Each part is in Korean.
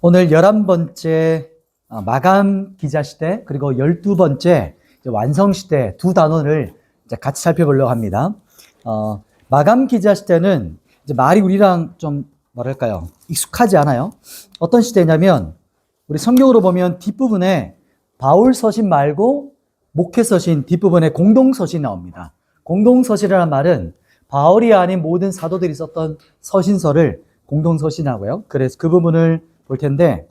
오늘 11번째 마감 기자시대 그리고 12번째 완성시대 두 단원을 이제 같이 살펴보려고 합니다. 마감 기자시대는 이제 말이 우리랑 좀 뭐랄까요? 익숙하지 않아요. 어떤 시대냐면 우리 성경으로 보면 뒷부분에 바울 서신 말고 목회 서신 뒷부분에 공동 서신이 나옵니다. 공동 서신이라는 말은 바울이 아닌 모든 사도들이 썼던 서신서를 공동 서신하고요. 그래서 그 부분을 볼 텐데,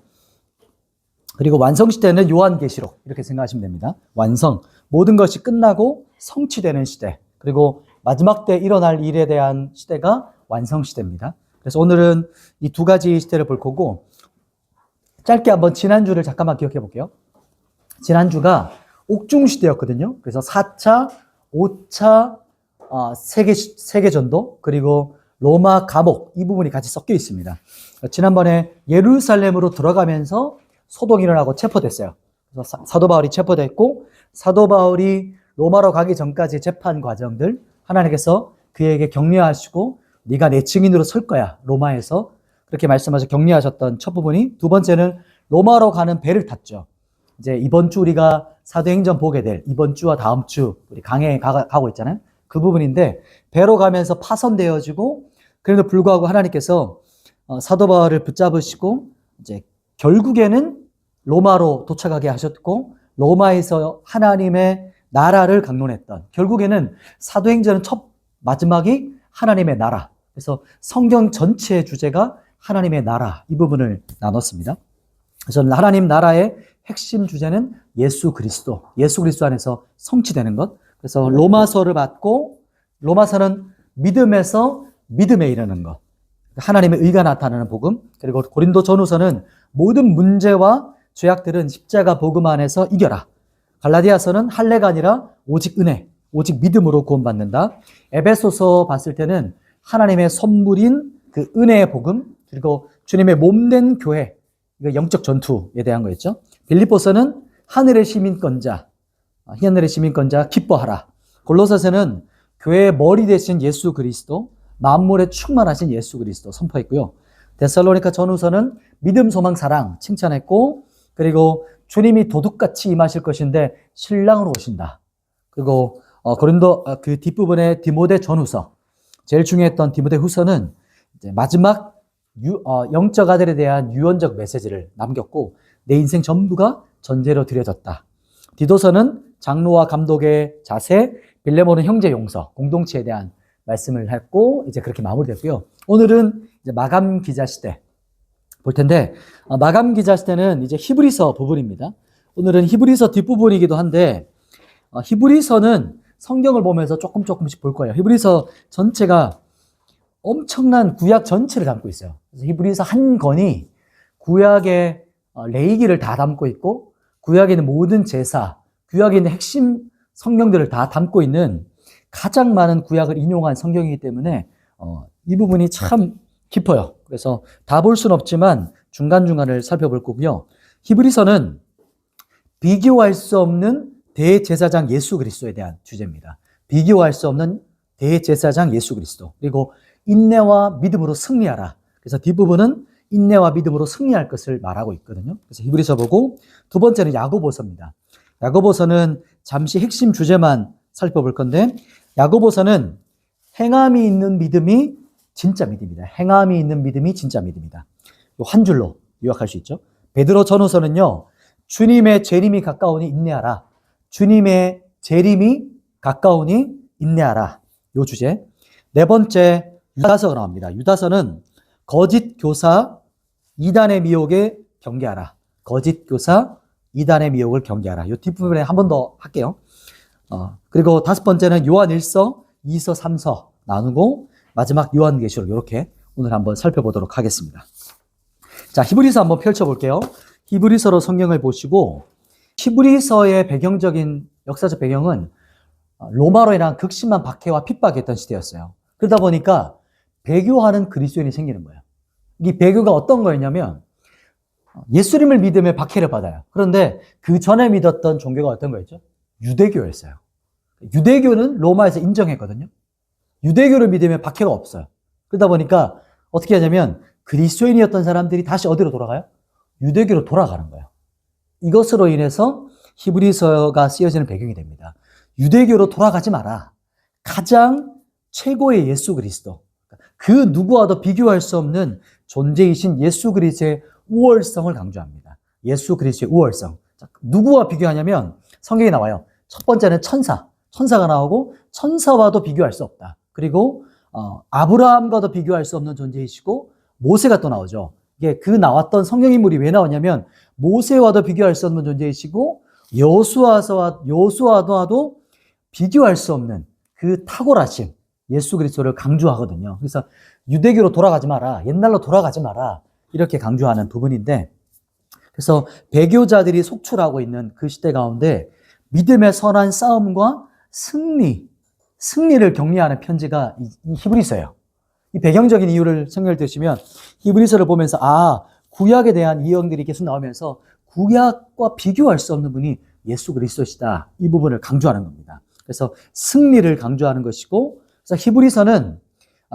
그리고 완성시대는 요한계시록 이렇게 생각하시면 됩니다. 완성, 모든 것이 끝나고 성취되는 시대, 그리고 마지막 때 일어날 일에 대한 시대가 완성시대입니다. 그래서 오늘은 이 두 가지 시대를 볼 거고, 짧게 한번 지난주를 잠깐만 기억해 볼게요. 지난주가 옥중시대였거든요. 그래서 4차, 5차 세계전도, 그리고 로마 감옥, 이 부분이 같이 섞여 있습니다. 지난번에 예루살렘으로 들어가면서 소동이 일어나고 체포됐어요. 그래서 사도 바울이 체포됐고, 사도 바울이 로마로 가기 전까지 재판 과정들 하나님께서 그에게 격려하시고 네가 내 증인으로 설 거야, 로마에서 그렇게 말씀하셔서 격려하셨던 첫 부분이, 두 번째는 로마로 가는 배를 탔죠. 이제 이번 주 우리가 사도행전 보게 될, 이번 주와 다음 주 우리 강해에 가고 있잖아요. 그 부분인데, 배로 가면서 파손되어지고, 그래도 불구하고 하나님께서 사도 바울을 붙잡으시고 이제 결국에는 로마로 도착하게 하셨고, 로마에서 하나님의 나라를 강론했던, 결국에는 사도행전은 첫 마지막이 하나님의 나라. 그래서 성경 전체의 주제가 하나님의 나라, 이 부분을 나눴습니다. 그래서 하나님 나라의 핵심 주제는 예수 그리스도 안에서 성취되는 것. 그래서 로마서를 받고, 로마서는 믿음에서 믿음에 이르는 것, 하나님의 의가 나타나는 복음. 그리고 고린도 전후서는 모든 문제와 죄악들은 십자가 복음 안에서 이겨라. 갈라디아서는 할례가 아니라 오직 은혜, 오직 믿음으로 구원받는다. 에베소서 봤을 때는 하나님의 선물인 그 은혜의 복음, 그리고 주님의 몸된 교회, 이거 영적 전투에 대한 거였죠. 빌립보서는 하늘의 시민권자 기뻐하라. 골로새서는 교회의 머리 되신 예수 그리스도, 만물에 충만하신 예수 그리스도 선포했고요. 데살로니가 전후서는 믿음, 소망, 사랑 칭찬했고, 그리고 주님이 도둑같이 임하실 것인데 신랑으로 오신다. 그리고 고린도 그 뒷부분에 디모데 전후서, 제일 중요했던 디모데 후서는 이제 마지막 영적 아들에 대한 유언적 메시지를 남겼고, 내 인생 전부가 전제로 드려졌다. 디도서는 장로와 감독의 자세, 빌레몬은 형제 용서, 공동체에 대한 말씀을 했고, 이제 그렇게 마무리됐고요. 오늘은 이제 마감 기자 시대 볼 텐데, 마감 기자 시대는 이제 히브리서 부분입니다. 오늘은 히브리서 뒷부분이기도 한데, 히브리서는 성경을 보면서 조금씩 볼 거예요. 히브리서 전체가 엄청난 구약 전체를 담고 있어요. 그래서 히브리서 한 권이 구약의 레위기를 다 담고 있고, 구약에 있는 모든 제사, 구약에 있는 핵심 성경들을 다 담고 있는 가장 많은 구약을 인용한 성경이기 때문에 이 부분이 참 깊어요. 그래서 다 볼 수는 없지만 중간중간을 살펴볼 거고요. 히브리서는 비교할 수 없는 대제사장 예수 그리스도에 대한 주제입니다. 비교할 수 없는 대제사장 예수 그리스도, 그리고 인내와 믿음으로 승리하라. 그래서 뒷부분은 인내와 믿음으로 승리할 것을 말하고 있거든요. 그래서 히브리서 보고, 두 번째는 야고보서입니다. 야고보서는 잠시 핵심 주제만 살펴볼 건데, 야고보서는 행함이 있는 믿음이 진짜 믿음이다. 행함이 있는 믿음이 진짜 믿음이다. 한 줄로 요약할 수 있죠. 베드로 전후서는요, 주님의 재림이 가까우니 인내하라. 주님의 재림이 가까우니 인내하라. 요 주제. 네 번째, 유다서가 나옵니다. 유다서는 거짓 교사 이단의 미혹에 경계하라. 거짓 교사 이단의 미혹을 경계하라. 요 뒷부분에 한 번 더 할게요. 그리고 다섯 번째는 요한 1서, 2서, 3서 나누고, 마지막 요한계시록, 이렇게 오늘 한번 살펴보도록 하겠습니다. 자, 히브리서 한번 펼쳐볼게요. 히브리서로 성경을 보시고, 히브리서의 배경적인 역사적 배경은 로마로 인한 극심한 박해와 핍박이었던 시대였어요. 그러다 보니까 배교하는 그리스도인이 생기는 거예요. 이 배교가 어떤 거였냐면, 예수님을 믿으며 박해를 받아요. 그런데 그 전에 믿었던 종교가 어떤 거였죠? 유대교였어요. 유대교는 로마에서 인정했거든요. 유대교를 믿으면 박해가 없어요. 그러다 보니까 어떻게 하냐면, 그리스도인이었던 사람들이 다시 어디로 돌아가요? 유대교로 돌아가는 거예요. 이것으로 인해서 히브리서가 쓰여지는 배경이 됩니다. 유대교로 돌아가지 마라. 가장 최고의 예수 그리스도, 그 누구와도 비교할 수 없는 존재이신 예수 그리스도의 우월성을 강조합니다. 예수 그리스도의 우월성. 누구와 비교하냐면 성경에 나와요. 첫 번째는 천사가 나오고 천사와도 비교할 수 없다. 그리고 아브라함과도 비교할 수 없는 존재이시고 모세가 또 나오죠. 이게 그 나왔던 성경 인물이 왜 나오냐면 모세와도 비교할 수 없는 존재이시고 여호수아와도 비교할 수 없는 그 탁월하심 예수 그리스도를 강조하거든요. 그래서 유대교로 돌아가지 마라, 옛날로 돌아가지 마라 이렇게 강조하는 부분인데, 그래서 배교자들이 속출하고 있는 그 시대 가운데 믿음의 선한 싸움과 승리를 격리하는 편지가 이 히브리서예요. 이 배경적인 이유를 생각해 두시면 히브리서를 보면서 구약에 대한 이형들이 계속 나오면서 구약과 비교할 수 없는 분이 예수 그리스도시다. 이 부분을 강조하는 겁니다. 그래서 승리를 강조하는 것이고, 그래서 히브리서는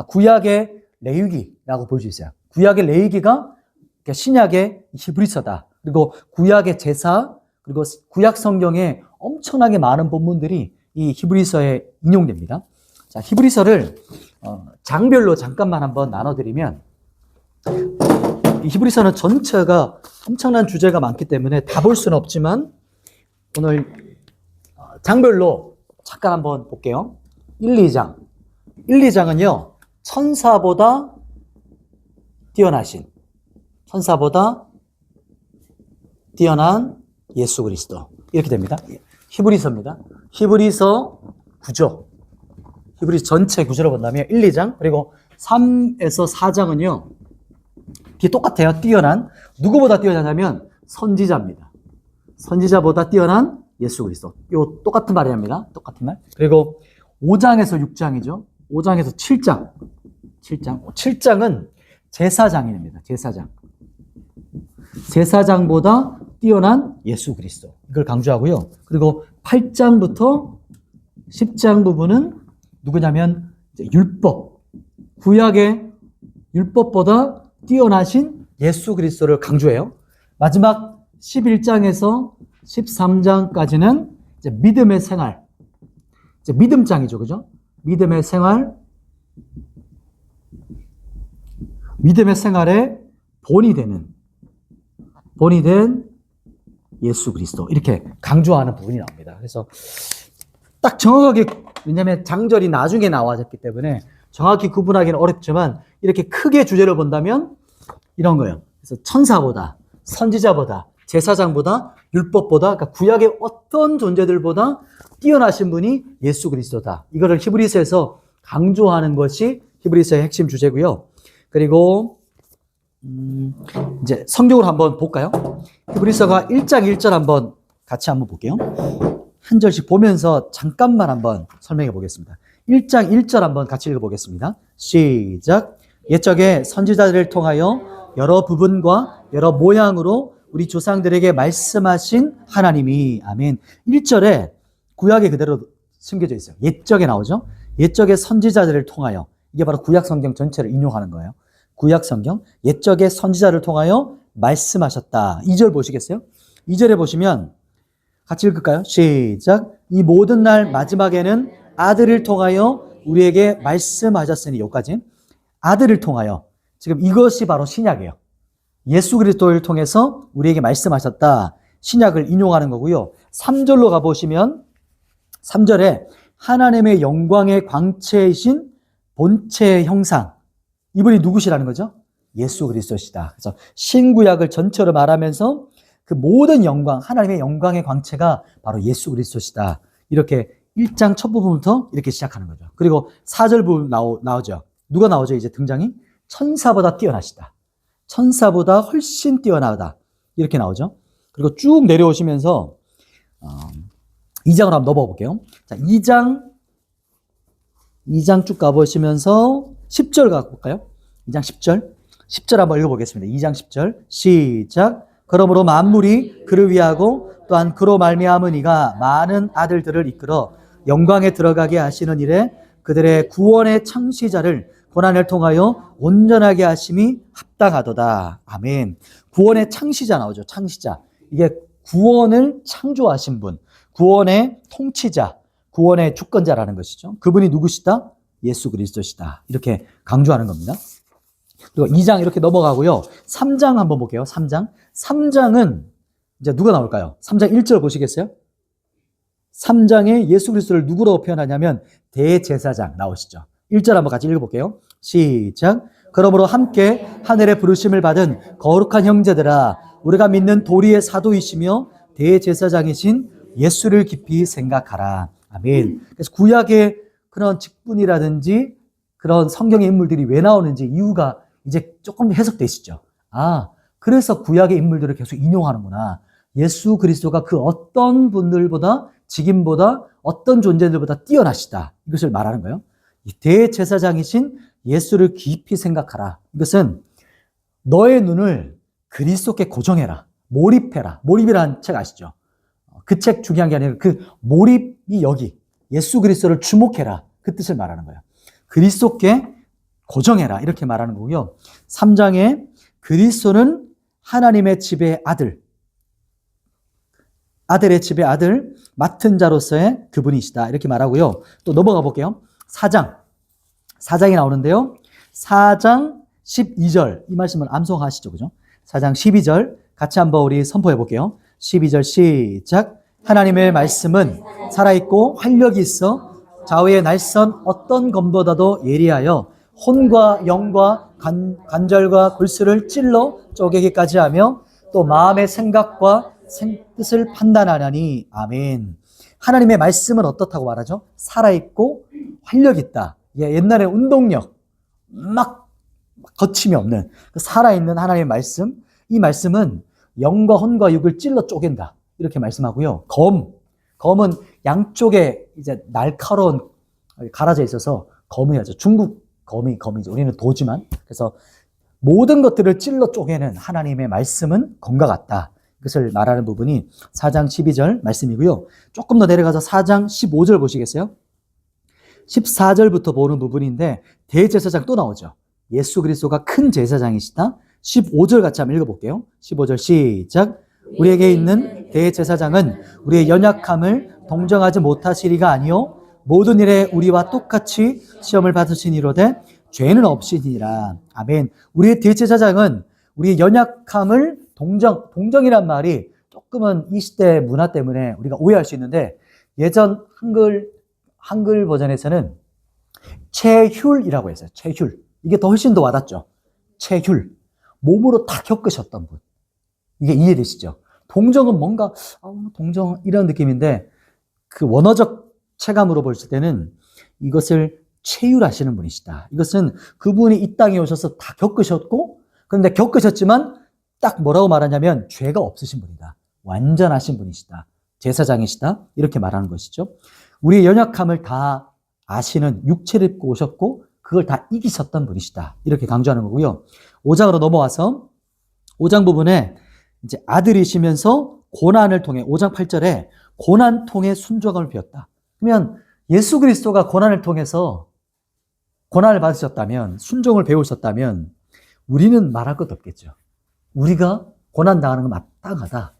구약의 레위기라고 볼 수 있어요. 구약의 레위기가 신약의 히브리서다. 그리고 구약의 제사, 그리고 구약 성경에 엄청나게 많은 본문들이 이 히브리서에 인용됩니다. 자, 히브리서를 장별로 잠깐만 한번 나눠드리면, 이 히브리서는 전체가 엄청난 주제가 많기 때문에 다 볼 수는 없지만 오늘 장별로 잠깐 한번 볼게요. 1, 2장. 1, 2장은요, 천사보다 뛰어난 예수 그리스도. 이렇게 됩니다. 히브리서입니다. 히브리서 구조. 히브리서 전체 구조로 본다면 1, 2장, 그리고 3에서 4장은요, 이게 똑같아요. 누구보다 뛰어나냐면 선지자입니다. 선지자보다 뛰어난 예수 그리스도. 요 똑같은 말이 합니다. 똑같은 말. 그리고 5장에서 6장이죠. 5장에서 7장. 7장은 제사장입니다. 제사장보다 뛰어난 예수 그리스도. 이걸 강조하고요. 그리고 8장부터 10장 부분은 누구냐면 율법. 구약의 율법보다 뛰어나신 예수 그리스도를 강조해요. 마지막 11장에서 13장까지는 이제 믿음의 생활. 이제 믿음장이죠. 그죠? 믿음의 생활의 본이 된 예수 그리스도. 이렇게 강조하는 부분이 나옵니다. 그래서 딱 정확하게, 왜냐하면 장절이 나중에 나와졌기 때문에 정확히 구분하기는 어렵지만 이렇게 크게 주제를 본다면 이런 거예요. 그래서 천사보다, 선지자보다, 제사장보다, 율법보다, 그러니까 구약의 어떤 존재들보다 뛰어나신 분이 예수 그리스도다. 이거를 히브리서에서 강조하는 것이 히브리서의 핵심 주제고요. 그리고 이제 성경으로 한번 볼까요? 히브리서가 1장 1절 같이 한번 볼게요. 한 절씩 보면서 잠깐만 한번 설명해 보겠습니다. 1장 1절 한번 같이 읽어보겠습니다. 시작. 옛적에 선지자들을 통하여 여러 부분과 여러 모양으로 우리 조상들에게 말씀하신 하나님이. 아멘. 1절에 구약에 그대로 숨겨져 있어요. 옛적에 나오죠. 옛적에 선지자들을 통하여. 이게 바로 구약 성경 전체를 인용하는 거예요. 구약 성경. 옛적에 선지자를 통하여 말씀하셨다. 2절 보시겠어요? 2절에 보시면 같이 읽을까요? 시작. 이 모든 날 마지막에는 아들을 통하여 우리에게 말씀하셨으니. 여기까지. 아들을 통하여. 지금 이것이 바로 신약이에요. 예수 그리스도를 통해서 우리에게 말씀하셨다. 신약을 인용하는 거고요. 3절로 가보시면 3절에 하나님의 영광의 광채이신 본체의 형상. 이분이 누구시라는 거죠? 예수 그리스도시다. 그래서 신구약을 전체로 말하면서 그 모든 영광, 하나님의 영광의 광채가 바로 예수 그리스도시다. 이렇게 1장 첫 부분부터 이렇게 시작하는 거죠. 그리고 4절 부분 나오죠. 누가 나오죠? 이제 등장이? 천사보다 뛰어나시다. 천사보다 훨씬 뛰어나다. 이렇게 나오죠. 그리고 쭉 내려오시면서 2장으로 한번 넘어볼게요. 자, 2장 쭉 가보시면서 10절 가볼까요? 2장 10절. 10절 한번 읽어보겠습니다. 2장 10절. 시작. 그러므로 만물이 그를 위하고 또한 그로 말미암은 이가 많은 아들들을 이끌어 영광에 들어가게 하시는 일에 그들의 구원의 창시자를 고난을 통하여 온전하게 하심이 합당하도다. 아멘. 구원의 창시자 나오죠. 창시자. 이게 구원을 창조하신 분, 구원의 통치자, 구원의 주권자라는 것이죠. 그분이 누구시다? 예수 그리스도시다. 이렇게 강조하는 겁니다. 그리고 2장 이렇게 넘어가고요. 3장 한번 볼게요. 3장. 3장은 이제 누가 나올까요? 3장 1절 보시겠어요? 3장에 예수 그리스도를 누구라고 표현하냐면 대제사장 나오시죠. 1절 한번 같이 읽어볼게요. 시작. 그러므로 함께 하늘의 부르심을 받은 거룩한 형제들아, 우리가 믿는 도리의 사도이시며 대제사장이신 예수를 깊이 생각하라. 아멘. 그래서 구약의 그런 직분이라든지 그런 성경의 인물들이 왜 나오는지 이유가 이제 조금 해석되시죠. 아, 그래서 구약의 인물들을 계속 인용하는구나. 예수 그리스도가 그 어떤 분들보다, 직임보다, 어떤 존재들보다 뛰어나시다. 이것을 말하는 거예요. 이 대제사장이신 예수를 깊이 생각하라. 이것은 너의 눈을 그리스도께 고정해라. 몰입해라. 몰입이라는 책 아시죠? 그 책 중요한 게 아니라 그 몰입이 여기 예수 그리스도를 주목해라. 그 뜻을 말하는 거예요. 그리스도께 고정해라. 이렇게 말하는 거고요. 3장에 그리스도는 하나님의 집의 아들, 아들의 집의 아들, 맡은 자로서의 그분이시다. 이렇게 말하고요. 또 넘어가 볼게요. 4장이 나오는데요. 4장 12절, 이 말씀을 암송하시죠. 그죠? 4장 12절 같이 한번 우리 선포해 볼게요. 12절 시작. 하나님의 말씀은 살아있고 활력이 있어 좌우의 날선 어떤 검보다도 예리하여 혼과 영과 관절과 골수를 찔러 쪼개기까지 하며 또 마음의 생각과 뜻을 판단하나니. 아멘. 하나님의 말씀은 어떻다고 말하죠? 살아있고 활력이 있다. 옛날에 운동력 막 거침이 없는 살아있는 하나님의 말씀, 이 말씀은 영과 혼과 육을 찔러 쪼갠다. 이렇게 말씀하고요. 검은 양쪽에 이제 날카로운 갈아져 있어서 검이야죠. 중국 검이죠. 우리는 도지만. 그래서 모든 것들을 찔러 쪼개는 하나님의 말씀은 검과 같다. 이것을 말하는 부분이 4장 12절 말씀이고요. 조금 더 내려가서 4장 15절 보시겠어요? 14절부터 보는 부분인데 대제사장 또 나오죠. 예수 그리스도가 큰 제사장이시다. 15절 같이 한번 읽어볼게요. 15절 시작. 우리에게 있는 대제사장은 우리의 연약함을 동정하지 못하시리가 아니요 모든 일에 우리와 똑같이 시험을 받으시니로되 죄는 없으시니라. 아멘. 우리의 대제사장은 우리의 연약함을 동정이란 말이 조금은 이 시대 문화 때문에 우리가 오해할 수 있는데 예전 한글 버전에서는 체휼이라고 했어요. 체휼. 이게 더 훨씬 더 와닿죠. 체휼. 몸으로 다 겪으셨던 분. 이게 이해되시죠? 동정은 뭔가 동정 이런 느낌인데 그 원어적 체감으로 볼 때는 이것을 체휼하시는 분이시다. 이것은 그분이 이 땅에 오셔서 다 겪으셨고 그런데 겪으셨지만 딱 뭐라고 말하냐면 죄가 없으신 분이다. 완전하신 분이시다. 제사장이시다. 이렇게 말하는 것이죠. 우리의 연약함을 다 아시는 육체를 입고 오셨고 그걸 다 이기셨던 분이시다. 이렇게 강조하는 거고요. 5장으로 넘어와서 5장 부분에 이제 아들이시면서 고난을 통해 5장 8절에 고난 통해 순종함을 배웠다. 그러면 예수 그리스도가 고난을 통해서 고난을 받으셨다면 순종을 배우셨다면 우리는 말할 것도 없겠죠. 우리가 고난 당하는 건 마땅하다.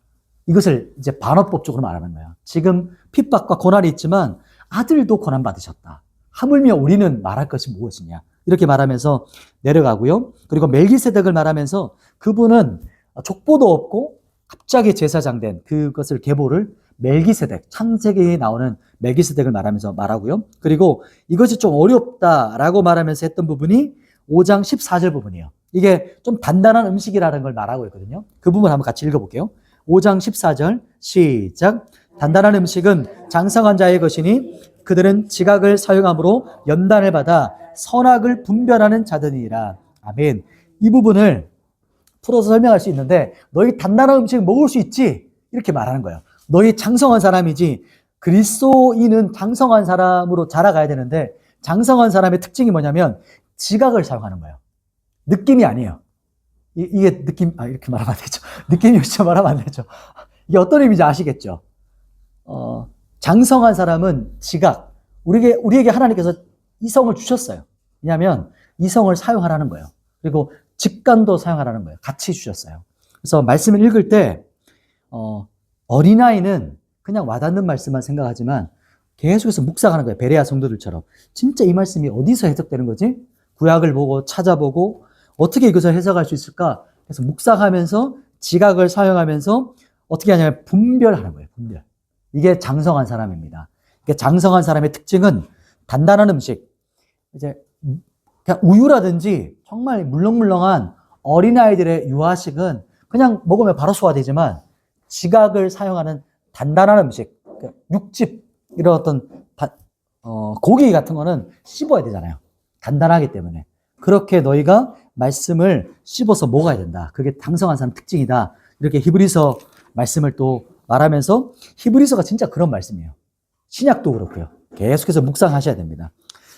이것을 이제 반어법적으로 말하는 거예요. 지금 핍박과 고난이 있지만 아들도 고난 받으셨다. 하물며 우리는 말할 것이 무엇이냐. 이렇게 말하면서 내려가고요. 그리고 멜기세덱을 말하면서 그분은 족보도 없고 갑자기 제사장 된 그것을 계보를 멜기세덱, 창세기에 나오는 멜기세덱을 말하면서 말하고요. 그리고 이것이 좀 어렵다라고 말하면서 했던 부분이 5장 14절 부분이에요. 이게 좀 단단한 음식이라는 걸 말하고 있거든요. 그 부분 한번 같이 읽어볼게요. 5장 14절 시작. 단단한 음식은 장성한 자의 것이니 그들은 지각을 사용함으로 연단을 받아 선악을 분별하는 자들이라. 아멘. 이 부분을 풀어서 설명할 수 있는데 너희 단단한 음식 먹을 수 있지? 이렇게 말하는 거예요. 너희 장성한 사람이지. 그리스도인은 장성한 사람으로 자라가야 되는데 장성한 사람의 특징이 뭐냐면 지각을 사용하는 거예요. 느낌이 아니에요. 이게 느낌, 이렇게 말하면 안 되죠. 느낌이 진짜 말하면 안 되죠. 이게 어떤 의미인지 아시겠죠? 장성한 사람은 지각. 우리에게 하나님께서 이성을 주셨어요. 왜냐하면 이성을 사용하라는 거예요. 그리고 직관도 사용하라는 거예요. 같이 주셨어요. 그래서 말씀을 읽을 때 어린아이는 그냥 와닿는 말씀만 생각하지만 계속해서 묵상하는 거예요. 베레아 성도들처럼. 진짜 이 말씀이 어디서 해석되는 거지? 구약을 보고 찾아보고 어떻게 이것을 해석할 수 있을까? 그래서 묵상하면서 지각을 사용하면서 어떻게 하냐면 분별하는 거예요. 분별. 이게 장성한 사람입니다. 이게 장성한 사람의 특징은 단단한 음식, 이제 그냥 우유라든지 정말 물렁물렁한 어린아이들의 유아식은 그냥 먹으면 바로 소화되지만 지각을 사용하는 단단한 음식, 육즙, 이런 어떤 고기 같은 거는 씹어야 되잖아요. 단단하기 때문에. 그렇게 너희가 말씀을 씹어서 먹어야 된다. 그게 장성한 사람 특징이다. 이렇게 히브리서 말씀을 또 말하면서 히브리서가 진짜 그런 말씀이에요. 신약도 그렇고요. 계속해서 묵상하셔야 됩니다.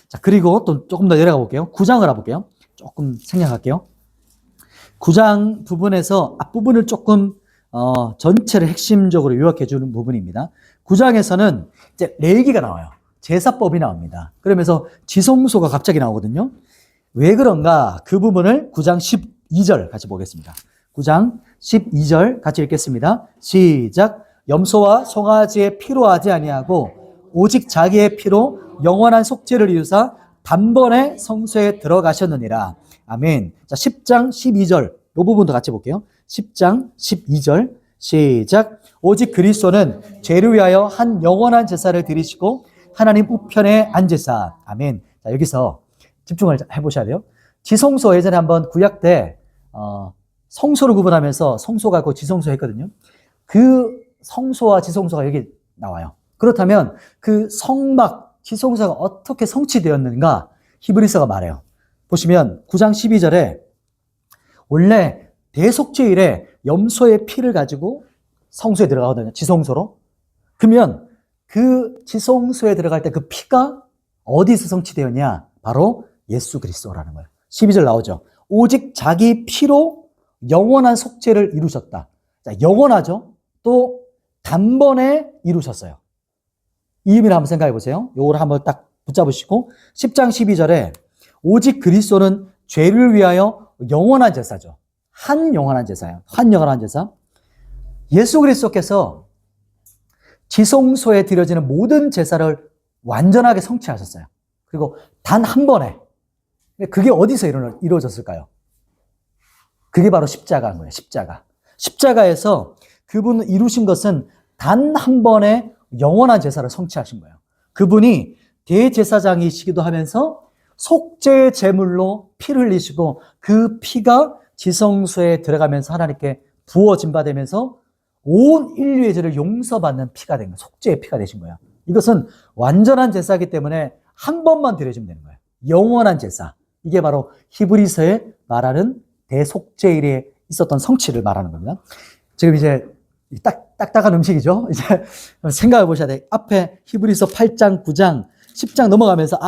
자, 그리고 또 조금 더 내려가 볼게요. 9장을 알아볼게요. 조금 생략할게요. 9장 부분에서 앞부분을 조금 전체를 핵심적으로 요약해 주는 부분입니다. 9장에서는 이제 레위기가 나와요. 제사법이 나옵니다. 그러면서 지성소가 갑자기 나오거든요. 왜 그런가? 그 부분을 9장 12절 같이 보겠습니다. 9장 12절 같이 읽겠습니다. 시작. 염소와 송아지의 피로 하지 아니하고 오직 자기의 피로 영원한 속죄를 이루사 단번에 성소에 들어가셨느니라. 아멘. 자, 10장 12절 이 부분도 같이 볼게요. 10장 12절 시작. 오직 그리스도는 죄를 위하여 한 영원한 제사를 드리시고 하나님 우편에 앉으사. 아멘. 자, 여기서 집중을 해보셔야 돼요. 지성소 예전에 한번 구약 때 성소를 구분하면서 성소가 있고 지성소 했거든요. 그 성소와 지성소가 여기 나와요. 그렇다면 그 성막, 지성소가 어떻게 성취되었는가 히브리서가 말해요. 보시면 9장 12절에 원래 대속죄일에 염소의 피를 가지고 성소에 들어가거든요. 지성소로. 그러면 그 지성소에 들어갈 때 그 피가 어디서 성취되었냐? 바로 예수 그리스도라는 거예요. 12절 나오죠. 오직 자기 피로 영원한 속죄를 이루셨다. 자, 영원하죠. 또 단번에 이루셨어요. 이 의미를 한번 생각해 보세요. 요걸 한번 딱 붙잡으시고 10장 12절에 오직 그리스도는 죄를 위하여 영원한 제사죠. 한 영원한 제사예요. 한 영원한 제사. 예수 그리스도께서 지성소에 드려지는 모든 제사를 완전하게 성취하셨어요. 그리고 단 한 번에. 그게 어디서 이루어졌을까요? 그게 바로 십자가인 거예요. 십자가. 십자가에서 그분을 이루신 것은 단 한 번에 영원한 제사를 성취하신 거예요. 그분이 대제사장이시기도 하면서 속죄 제물로 피를 흘리시고 그 피가 지성소에 들어가면서 하나님께 부어진 바 되면서 온 인류의 죄를 용서받는 피가 된 거예요. 속죄의 피가 되신 거예요. 이것은 완전한 제사이기 때문에 한 번만 드려주면 되는 거예요. 영원한 제사. 이게 바로 히브리서에 말하는 대속죄일에 있었던 성취를 말하는 겁니다. 지금 이제 딱딱한 음식이죠. 이제 생각해 보셔야 돼요. 앞에 히브리서 8장, 9장, 10장 넘어가면서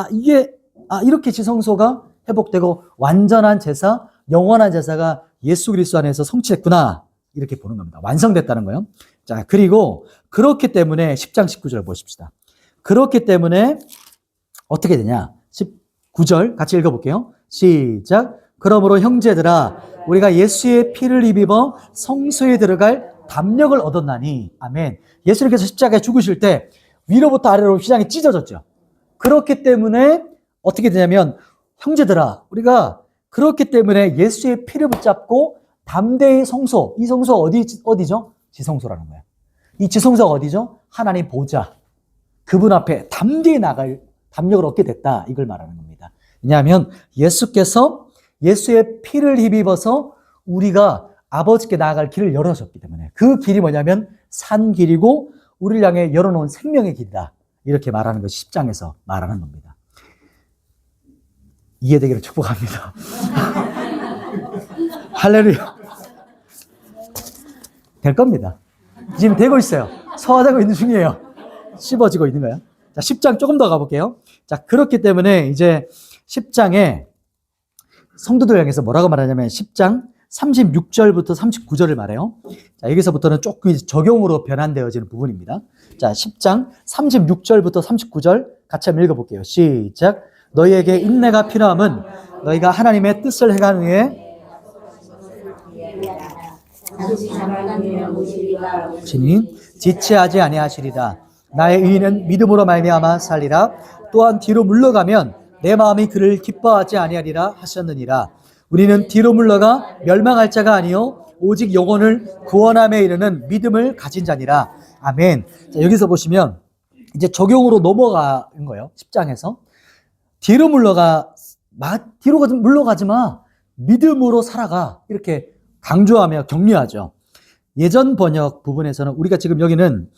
이렇게 지성소가 회복되고 완전한 제사, 영원한 제사가 예수 그리스도 안에서 성취했구나. 이렇게 보는 겁니다. 완성됐다는 거예요. 자, 그리고 그렇기 때문에 10장 19절 보십시다. 그렇기 때문에 어떻게 되냐? 19절 같이 읽어볼게요. 시작. 그러므로 형제들아 우리가 예수의 피를 입어 성소에 들어갈 담력을 얻었나니. 아멘. 예수님께서 십자가에 죽으실 때 위로부터 아래로 휘장이 찢어졌죠. 그렇기 때문에 어떻게 되냐면 형제들아 우리가 그렇기 때문에 예수의 피를 붙잡고 담대히 성소, 이 성소 어디죠? 지성소라는 거예요. 이 지성소가 어디죠? 하나님 보좌. 그분 앞에 담대히 나갈 담력을 얻게 됐다. 이걸 말하는 겁니다. 왜냐하면 예수께서 예수의 피를 힘입어서 우리가 아버지께 나아갈 길을 열어줬기 때문에 그 길이 뭐냐면 산 길이고 우리를 향해 열어놓은 생명의 길이다. 이렇게 말하는 것이 10장에서 말하는 겁니다. 이해되기를 축복합니다. 할렐루야. 될 겁니다. 지금 되고 있어요. 소화되고 있는 중이에요. 씹어지고 있는 거예요. 자, 10장 조금 더 가볼게요. 자, 그렇기 때문에 이제 10장에 성도들 향해서 뭐라고 말하냐면 10장 36절부터 39절을 말해요. 자, 여기서부터는 조금 적용으로 변환되어지는 부분입니다. 자, 10장 36절부터 39절 같이 한번 읽어볼게요. 시작. 너희에게 인내가 필요함은 너희가 하나님의 뜻을 행한 후에 다시 잡아당기면 오시리라. 주님 지체하지 아니하시리라. 나의 의인은 믿음으로 말미암아 살리라. 또한 뒤로 물러가면 내 마음이 그를 기뻐하지 아니하리라 하셨느니라. 우리는 뒤로 물러가 멸망할 자가 아니요 오직 영혼을 구원함에 이르는 믿음을 가진 자니라. 아멘. 자, 여기서 보시면 이제 적용으로 넘어가는 거예요. 10장에서 뒤로 물러가지 마. 믿음으로 살아가. 이렇게 강조하며 격려하죠. 예전 번역 부분에서는 우리가 지금 여기는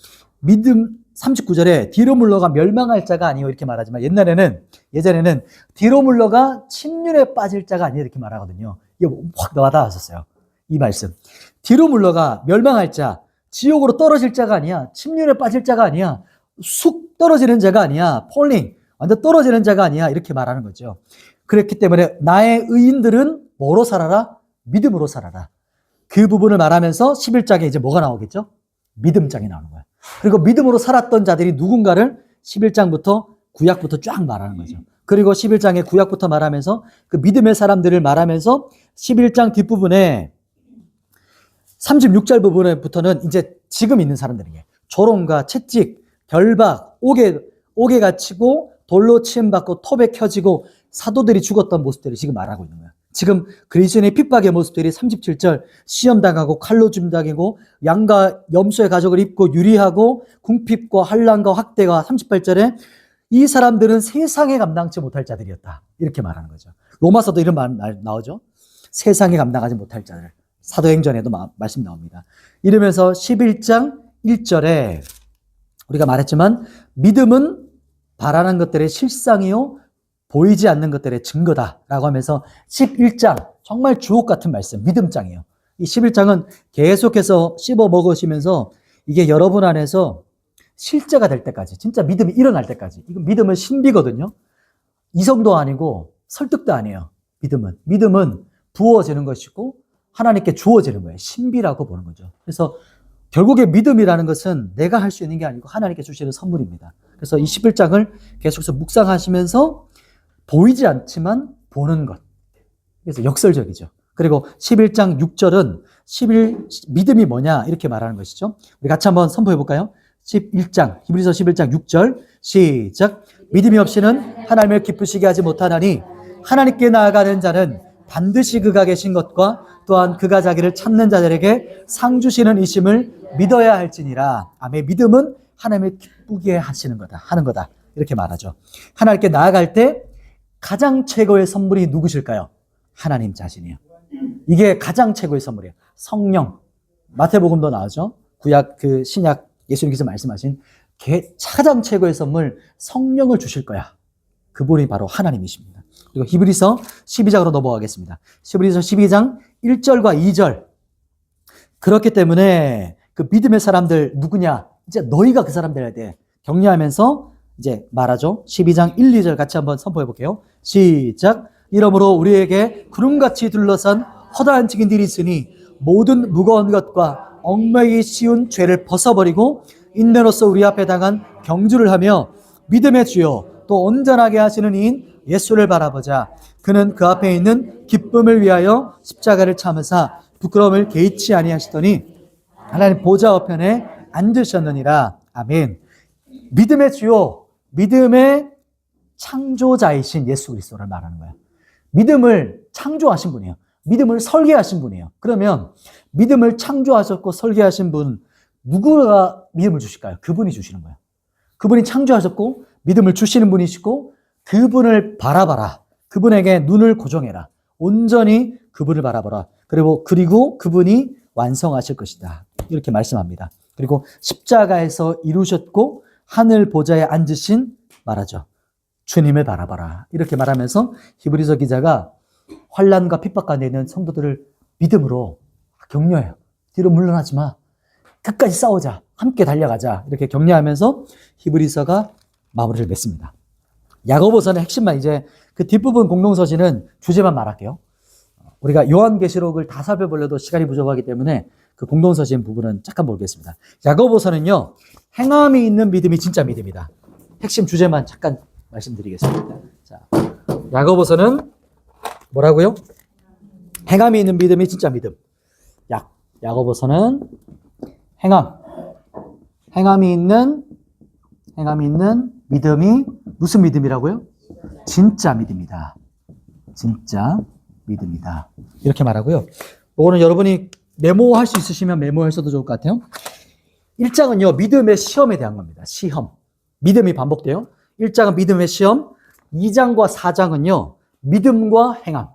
믿음 39절에 뒤로 물러가 멸망할 자가 아니요 이렇게 말하지만 예전에는 뒤로 물러가 침륜에 빠질 자가 아니요 이렇게 말하거든요. 이게 확 와닿았었어요. 이 말씀. 뒤로 물러가 멸망할 자, 지옥으로 떨어질 자가 아니야. 침륜에 빠질 자가 아니야. 쑥 떨어지는 자가 아니야. 폴링, 완전 떨어지는 자가 아니야. 이렇게 말하는 거죠. 그렇기 때문에 나의 의인들은 뭐로 살아라? 믿음으로 살아라. 그 부분을 말하면서 11장에 이제 뭐가 나오겠죠? 믿음장이 나오는 거야. 그리고 믿음으로 살았던 자들이 누군가를 11장부터 구약부터 쫙 말하는 거죠. 그리고 11장에 구약부터 말하면서 그 믿음의 사람들을 말하면서 11장 뒷부분에 36절 부분부터는 이제 지금 있는 사람들이에요. 조롱과 채찍, 결박, 옥에 갇히고 돌로 치임받고 톱에 켜지고 사도들이 죽었던 모습들을 지금 말하고 있는 거예요. 지금 그리스도인의 핍박의 모습들이 37절 시험당하고 칼로 죽임당하고 양과 염소의 가죽을 입고 유리하고 궁핍과 환난과 학대가 38절에 이 사람들은 세상에 감당치 못할 자들이었다. 이렇게 말하는 거죠. 로마서도 이런 말 나오죠. 세상에 감당하지 못할 자들. 사도행전에도 말씀 나옵니다. 이러면서 11장 1절에 우리가 말했지만 믿음은 바라는 것들의 실상이요 보이지 않는 것들의 증거다라고 하면서 11장 정말 주옥 같은 말씀 믿음장이에요. 이 11장은 계속해서 씹어 먹으시면서 이게 여러분 안에서 실제가 될 때까지 진짜 믿음이 일어날 때까지 이건 믿음은 신비거든요. 이성도 아니고 설득도 아니에요. 믿음은 부어지는 것이고 하나님께 주어지는 거예요. 신비라고 보는 거죠. 그래서 결국에 믿음이라는 것은 내가 할 수 있는 게 아니고 하나님께 주시는 선물입니다. 그래서 이 11장을 계속해서 묵상하시면서 보이지 않지만 보는 것. 그래서 역설적이죠. 그리고 11장 6절은 믿음이 뭐냐 이렇게 말하는 것이죠. 우리 같이 한번 선포해 볼까요? 11장 히브리서 11장 6절 시작. 믿음이 없이는 하나님을 기쁘시게 하지 못하나니 하나님께 나아가는 자는 반드시 그가 계신 것과 또한 그가 자기를 찾는 자들에게 상 주시는 이심을 믿어야 할지니라. 아멘. 믿음은 하나님을 기쁘게 하는 거다. 이렇게 말하죠. 하나님께 나아갈 때 가장 최고의 선물이 누구실까요? 하나님 자신이에요. 이게 가장 최고의 선물이에요. 성령. 마태복음도 나오죠. 구약 신약 예수님께서 말씀하신 가장 최고의 선물 성령을 주실 거야. 그분이 바로 하나님이십니다. 그리고 히브리서 12장으로 넘어가겠습니다. 히브리서 12장 1절과 2절. 그렇기 때문에 그 믿음의 사람들 누구냐? 이제 너희가 그 사람들에 대해 격려하면서 이제 말하죠. 12장 1, 2절 같이 한번 선포해 볼게요. 시작. 이러므로 우리에게 구름같이 둘러싼 허다한 증인들이 있으니 모든 무거운 것과 얽매이기 쉬운 죄를 벗어버리고 인내로서 우리 앞에 당한 경주를 하며 믿음의 주요 또 온전하게 하시는 이인 예수를 바라보자. 그는 그 앞에 있는 기쁨을 위하여 십자가를 참으사 부끄러움을 개의치 아니하시더니 하나님 보좌 우편에 앉으셨느니라. 아멘. 믿음의 주요, 믿음의 창조자이신 예수 그리스도를 말하는 거예요. 믿음을 창조하신 분이에요. 믿음을 설계하신 분이에요. 그러면 믿음을 창조하셨고 설계하신 분 누구가 믿음을 주실까요? 그분이 주시는 거예요. 그분이 창조하셨고 믿음을 주시는 분이시고 그분을 바라봐라. 그분에게 눈을 고정해라. 온전히 그분을 바라봐라. 그리고 그분이 완성하실 것이다. 이렇게 말씀합니다. 그리고 십자가에서 이루셨고 하늘 보좌에 앉으신 말하죠. 주님을 바라봐라. 이렇게 말하면서 히브리서 기자가 환난과 핍박 가운데 있는 성도들을 믿음으로 격려해요. 뒤로 물러나지 마. 끝까지 싸우자. 함께 달려가자. 이렇게 격려하면서 히브리서가 마무리를 맺습니다. 야고보서는 핵심만 이제 그 뒷부분 공동서신은 주제만 말할게요. 우리가 요한계시록을 다 살펴보려도 시간이 부족하기 때문에 그 공동서신 부분은 잠깐 보겠습니다. 야고보서는요, 행함이 있는 믿음이 진짜 믿음이다. 핵심 주제만 잠깐 말씀드리겠습니다. 자, 야고보서는 뭐라고요? 행함이 있는 믿음이 진짜 믿음. 야고보서는 행함. 행함이 있는 믿음이 무슨 믿음이라고요? 진짜 믿음이다. 진짜 믿음이다. 이렇게 말하고요. 이거는 여러분이 메모할 수 있으시면 메모하셔도 좋을 것 같아요. 1장은요, 믿음의 시험에 대한 겁니다. 시험. 믿음이 반복돼요. 1장은 믿음의 시험, 2장과 4장은요, 믿음과 행함.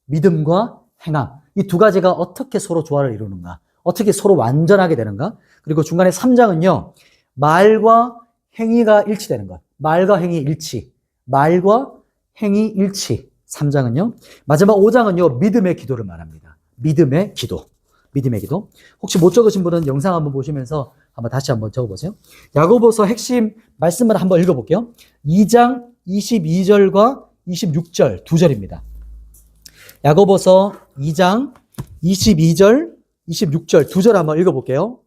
믿음과 행함. 이 두 가지가 어떻게 서로 조화를 이루는가, 어떻게 서로 완전하게 되는가. 그리고 중간에 3장은요, 말과 행위가 일치되는 것. 말과 행위 일치. 말과 행위 일치. 3장은요. 마지막 5장은요, 믿음의 기도를 말합니다. 믿음의 기도. 믿음의 기도. 혹시 못 적으신 분은 영상 한번 보시면서 한번 다시 한번 적어보세요. 야고보서 핵심 말씀을 한번 읽어볼게요. 2장 22절과 26절 두 절입니다. 야고보서 2장 22절, 26절 두 절 한번 읽어볼게요.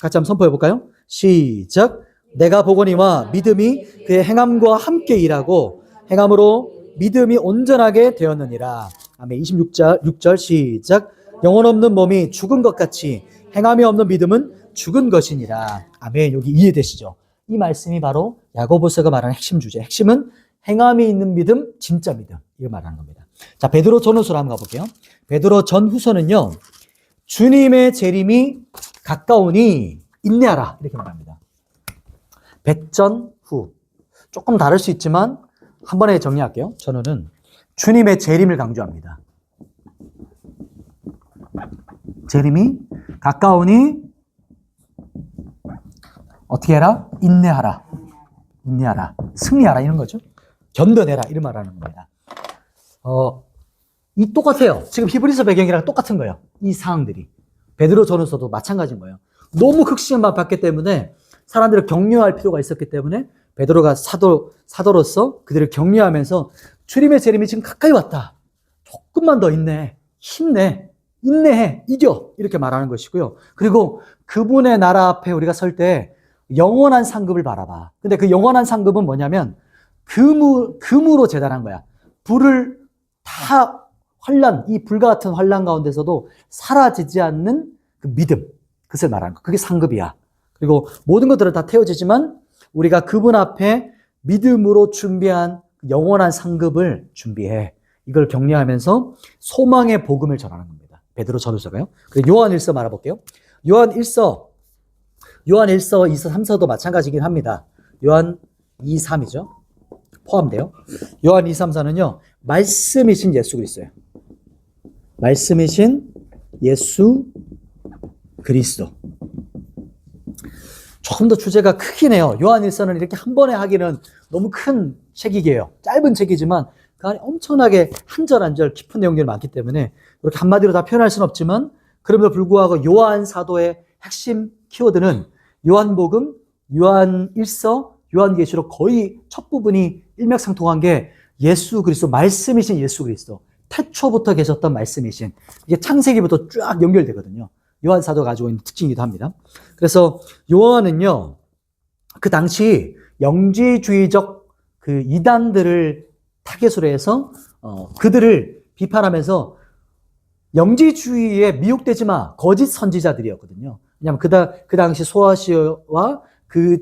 같이 한번 선포해볼까요? 시작. 내가 보거니와 믿음이 그의 행함과 함께 일하고 행함으로 믿음이 온전하게 되었느니라. 아멘. 26절 시작. 영혼 없는 몸이 죽은 것 같이 행함이 없는 믿음은 죽은 것이니라. 아멘. 여기 이해되시죠? 이 말씀이 바로 야고보서가 말하는 핵심 주제. 핵심은 행함이 있는 믿음, 진짜 믿음. 이걸 말하는 겁니다. 자, 베드로 전후서로 한번 가볼게요. 베드로 전후서는요, 주님의 재림이 가까우니 인내하라. 이렇게 말합니다. 백전후. 조금 다를 수 있지만 한 번에 정리할게요. 저는 주님의 재림을 강조합니다. 재림이 가까우니 어떻게 해라? 인내하라. 인내하라. 승리하라. 이런 거죠. 견뎌내라. 이런 말 하는 겁니다. 이 똑같아요. 지금 히브리서 배경이랑 똑같은 거예요. 이 사항들이. 베드로 전후서도 마찬가지인 거예요. 너무 극심한 받기 때문에 사람들을 격려할 필요가 있었기 때문에 베드로가 사도로서 그들을 격려하면서 주님의 재림이 지금 가까이 왔다. 조금만 더 인내해. 힘내. 인내해. 이겨. 이렇게 말하는 것이고요. 그리고 그분의 나라 앞에 우리가 설 때 영원한 상급을 바라봐. 근데 그 영원한 상급은 뭐냐면 금으로 재단한 거야. 불을 다 이 불과 같은 환란 가운데서도 사라지지 않는 그 믿음. 그것을 말하는 거. 그게 상급이야. 그리고 모든 것들은 다 태워지지만 우리가 그분 앞에 믿음으로 준비한 영원한 상급을 준비해. 이걸 격려하면서 소망의 복음을 전하는 겁니다. 베드로 전후서가요. 그리고 요한 1서 말해볼게요. 요한 1서, 2서, 3서도 마찬가지긴 합니다. 요한 2, 3이죠. 포함돼요. 요한 2, 3, 4는요. 말씀이신 예수 그리스도예요. 말씀이신 예수 그리스도. 조금 더 주제가 크긴 해요. 요한 1서는 이렇게 한 번에 하기는 너무 큰 책이에요. 짧은 책이지만 그 안에 엄청나게 한 절 한 절 깊은 내용들이 많기 때문에 이렇게 한마디로 다 표현할 수는 없지만 그럼에도 불구하고 요한 사도의 핵심 키워드는 요한복음, 요한 1서, 요한계시록 거의 첫 부분이 일맥상통한 게 예수 그리스도, 말씀이신 예수 그리스도. 태초부터 계셨던 말씀이신. 이게 창세기부터 쫙 연결되거든요. 요한 사도가 가지고 있는 특징이기도 합니다. 그래서 요한은요, 그 당시 영지주의적 그 이단들을 타겟으로 해서 그들을 비판하면서 영지주의에 미혹되지 마, 거짓 선지자들이었거든요. 왜냐하면 그 당시 소아시아와 그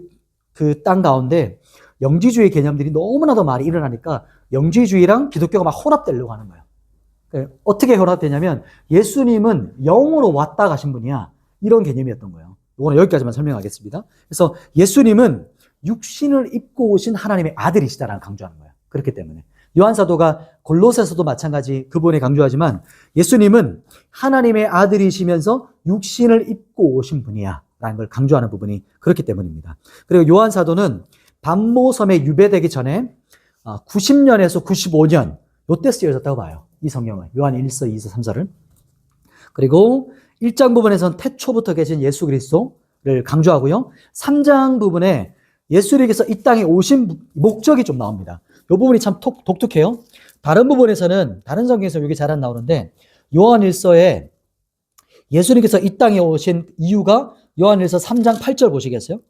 땅 가운데 영지주의 개념들이 너무나도 많이 일어나니까 영지주의랑 기독교가 막 혼합되려고 하는 거예요. 어떻게 혼합되냐면 예수님은 영으로 왔다 가신 분이야. 이런 개념이었던 거예요. 이거는 여기까지만 설명하겠습니다. 그래서 예수님은 육신을 입고 오신 하나님의 아들이시다라는 강조하는 거예요. 그렇기 때문에 요한사도가 골로새서도 마찬가지 그분에 강조하지만 예수님은 하나님의 아들이시면서 육신을 입고 오신 분이야 라는 걸 강조하는 부분이 그렇기 때문입니다. 그리고 요한사도는 반모섬에 유배되기 전에 90년에서 95년 요때 쓰여졌다고 봐요. 이 성경을. 요한 1서, 2서, 3서를. 그리고 1장 부분에서는 태초부터 계신 예수 그리스도를 강조하고요. 3장 부분에 예수님께서 이 땅에 오신 목적이 좀 나옵니다. 이 부분이 참 독특해요. 다른 부분에서는, 다른 성경에서 이게 잘 안 나오는데, 요한 1서에 예수님께서 이 땅에 오신 이유가 요한 1서 3장 8절 보시겠어요?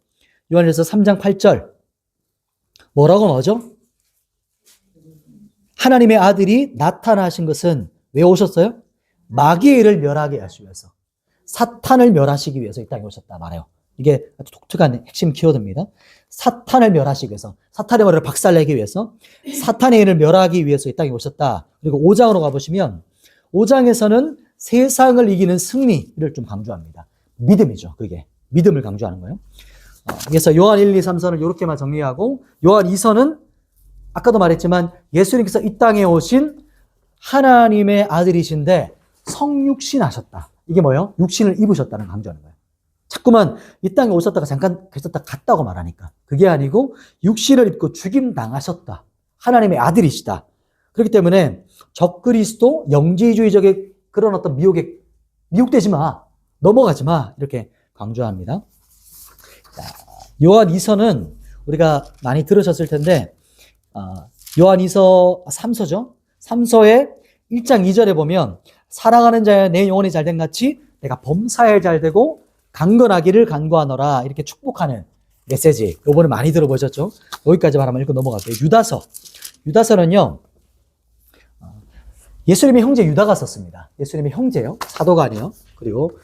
요한 1서 3장 8절. 뭐라고 나오죠? 하나님의 아들이 나타나신 것은 왜 오셨어요? 마귀의 일을 멸하게 하시기 위해서. 사탄을 멸하시기 위해서 이 땅에 오셨다 말해요. 이게 아주 독특한 핵심 키워드입니다. 사탄을 멸하시기 위해서, 사탄의 머리를 박살내기 위해서, 사탄의 인을 멸하기 위해서 이 땅에 오셨다. 그리고 5장으로 가보시면 5장에서는 세상을 이기는 승리를 좀 강조합니다. 믿음이죠. 그게 믿음을 강조하는 거예요. 그래서 요한 1, 2, 3서는 이렇게만 정리하고, 요한 2서는 아까도 말했지만 예수님께서 이 땅에 오신 하나님의 아들이신데 성육신 하셨다. 이게 뭐예요? 육신을 입으셨다는 강조하는 거예요. 자꾸만 이 땅에 오셨다가 잠깐 계셨다 갔다고 말하니까 그게 아니고 육신을 입고 죽임 당하셨다. 하나님의 아들이시다. 그렇기 때문에 적그리스도 영지주의적인 그런 어떤 미혹에 미혹되지 마, 넘어가지 마 이렇게 강조합니다. 요한 2서는 우리가 많이 들으셨을 텐데 요한 2서 3서죠. 3서의 1장 2절에 보면 사랑하는 자여 내 영혼이 잘된 같이 내가 범사에 잘되고 강건하기를 간구하노라 이렇게 축복하는 메시지. 요번에 많이 들어보셨죠? 여기까지만 한번 읽고 넘어갈게요. 유다서는요 예수님의 형제 유다가 썼습니다. 예수님의 형제요, 사도가 아니에요. 그리고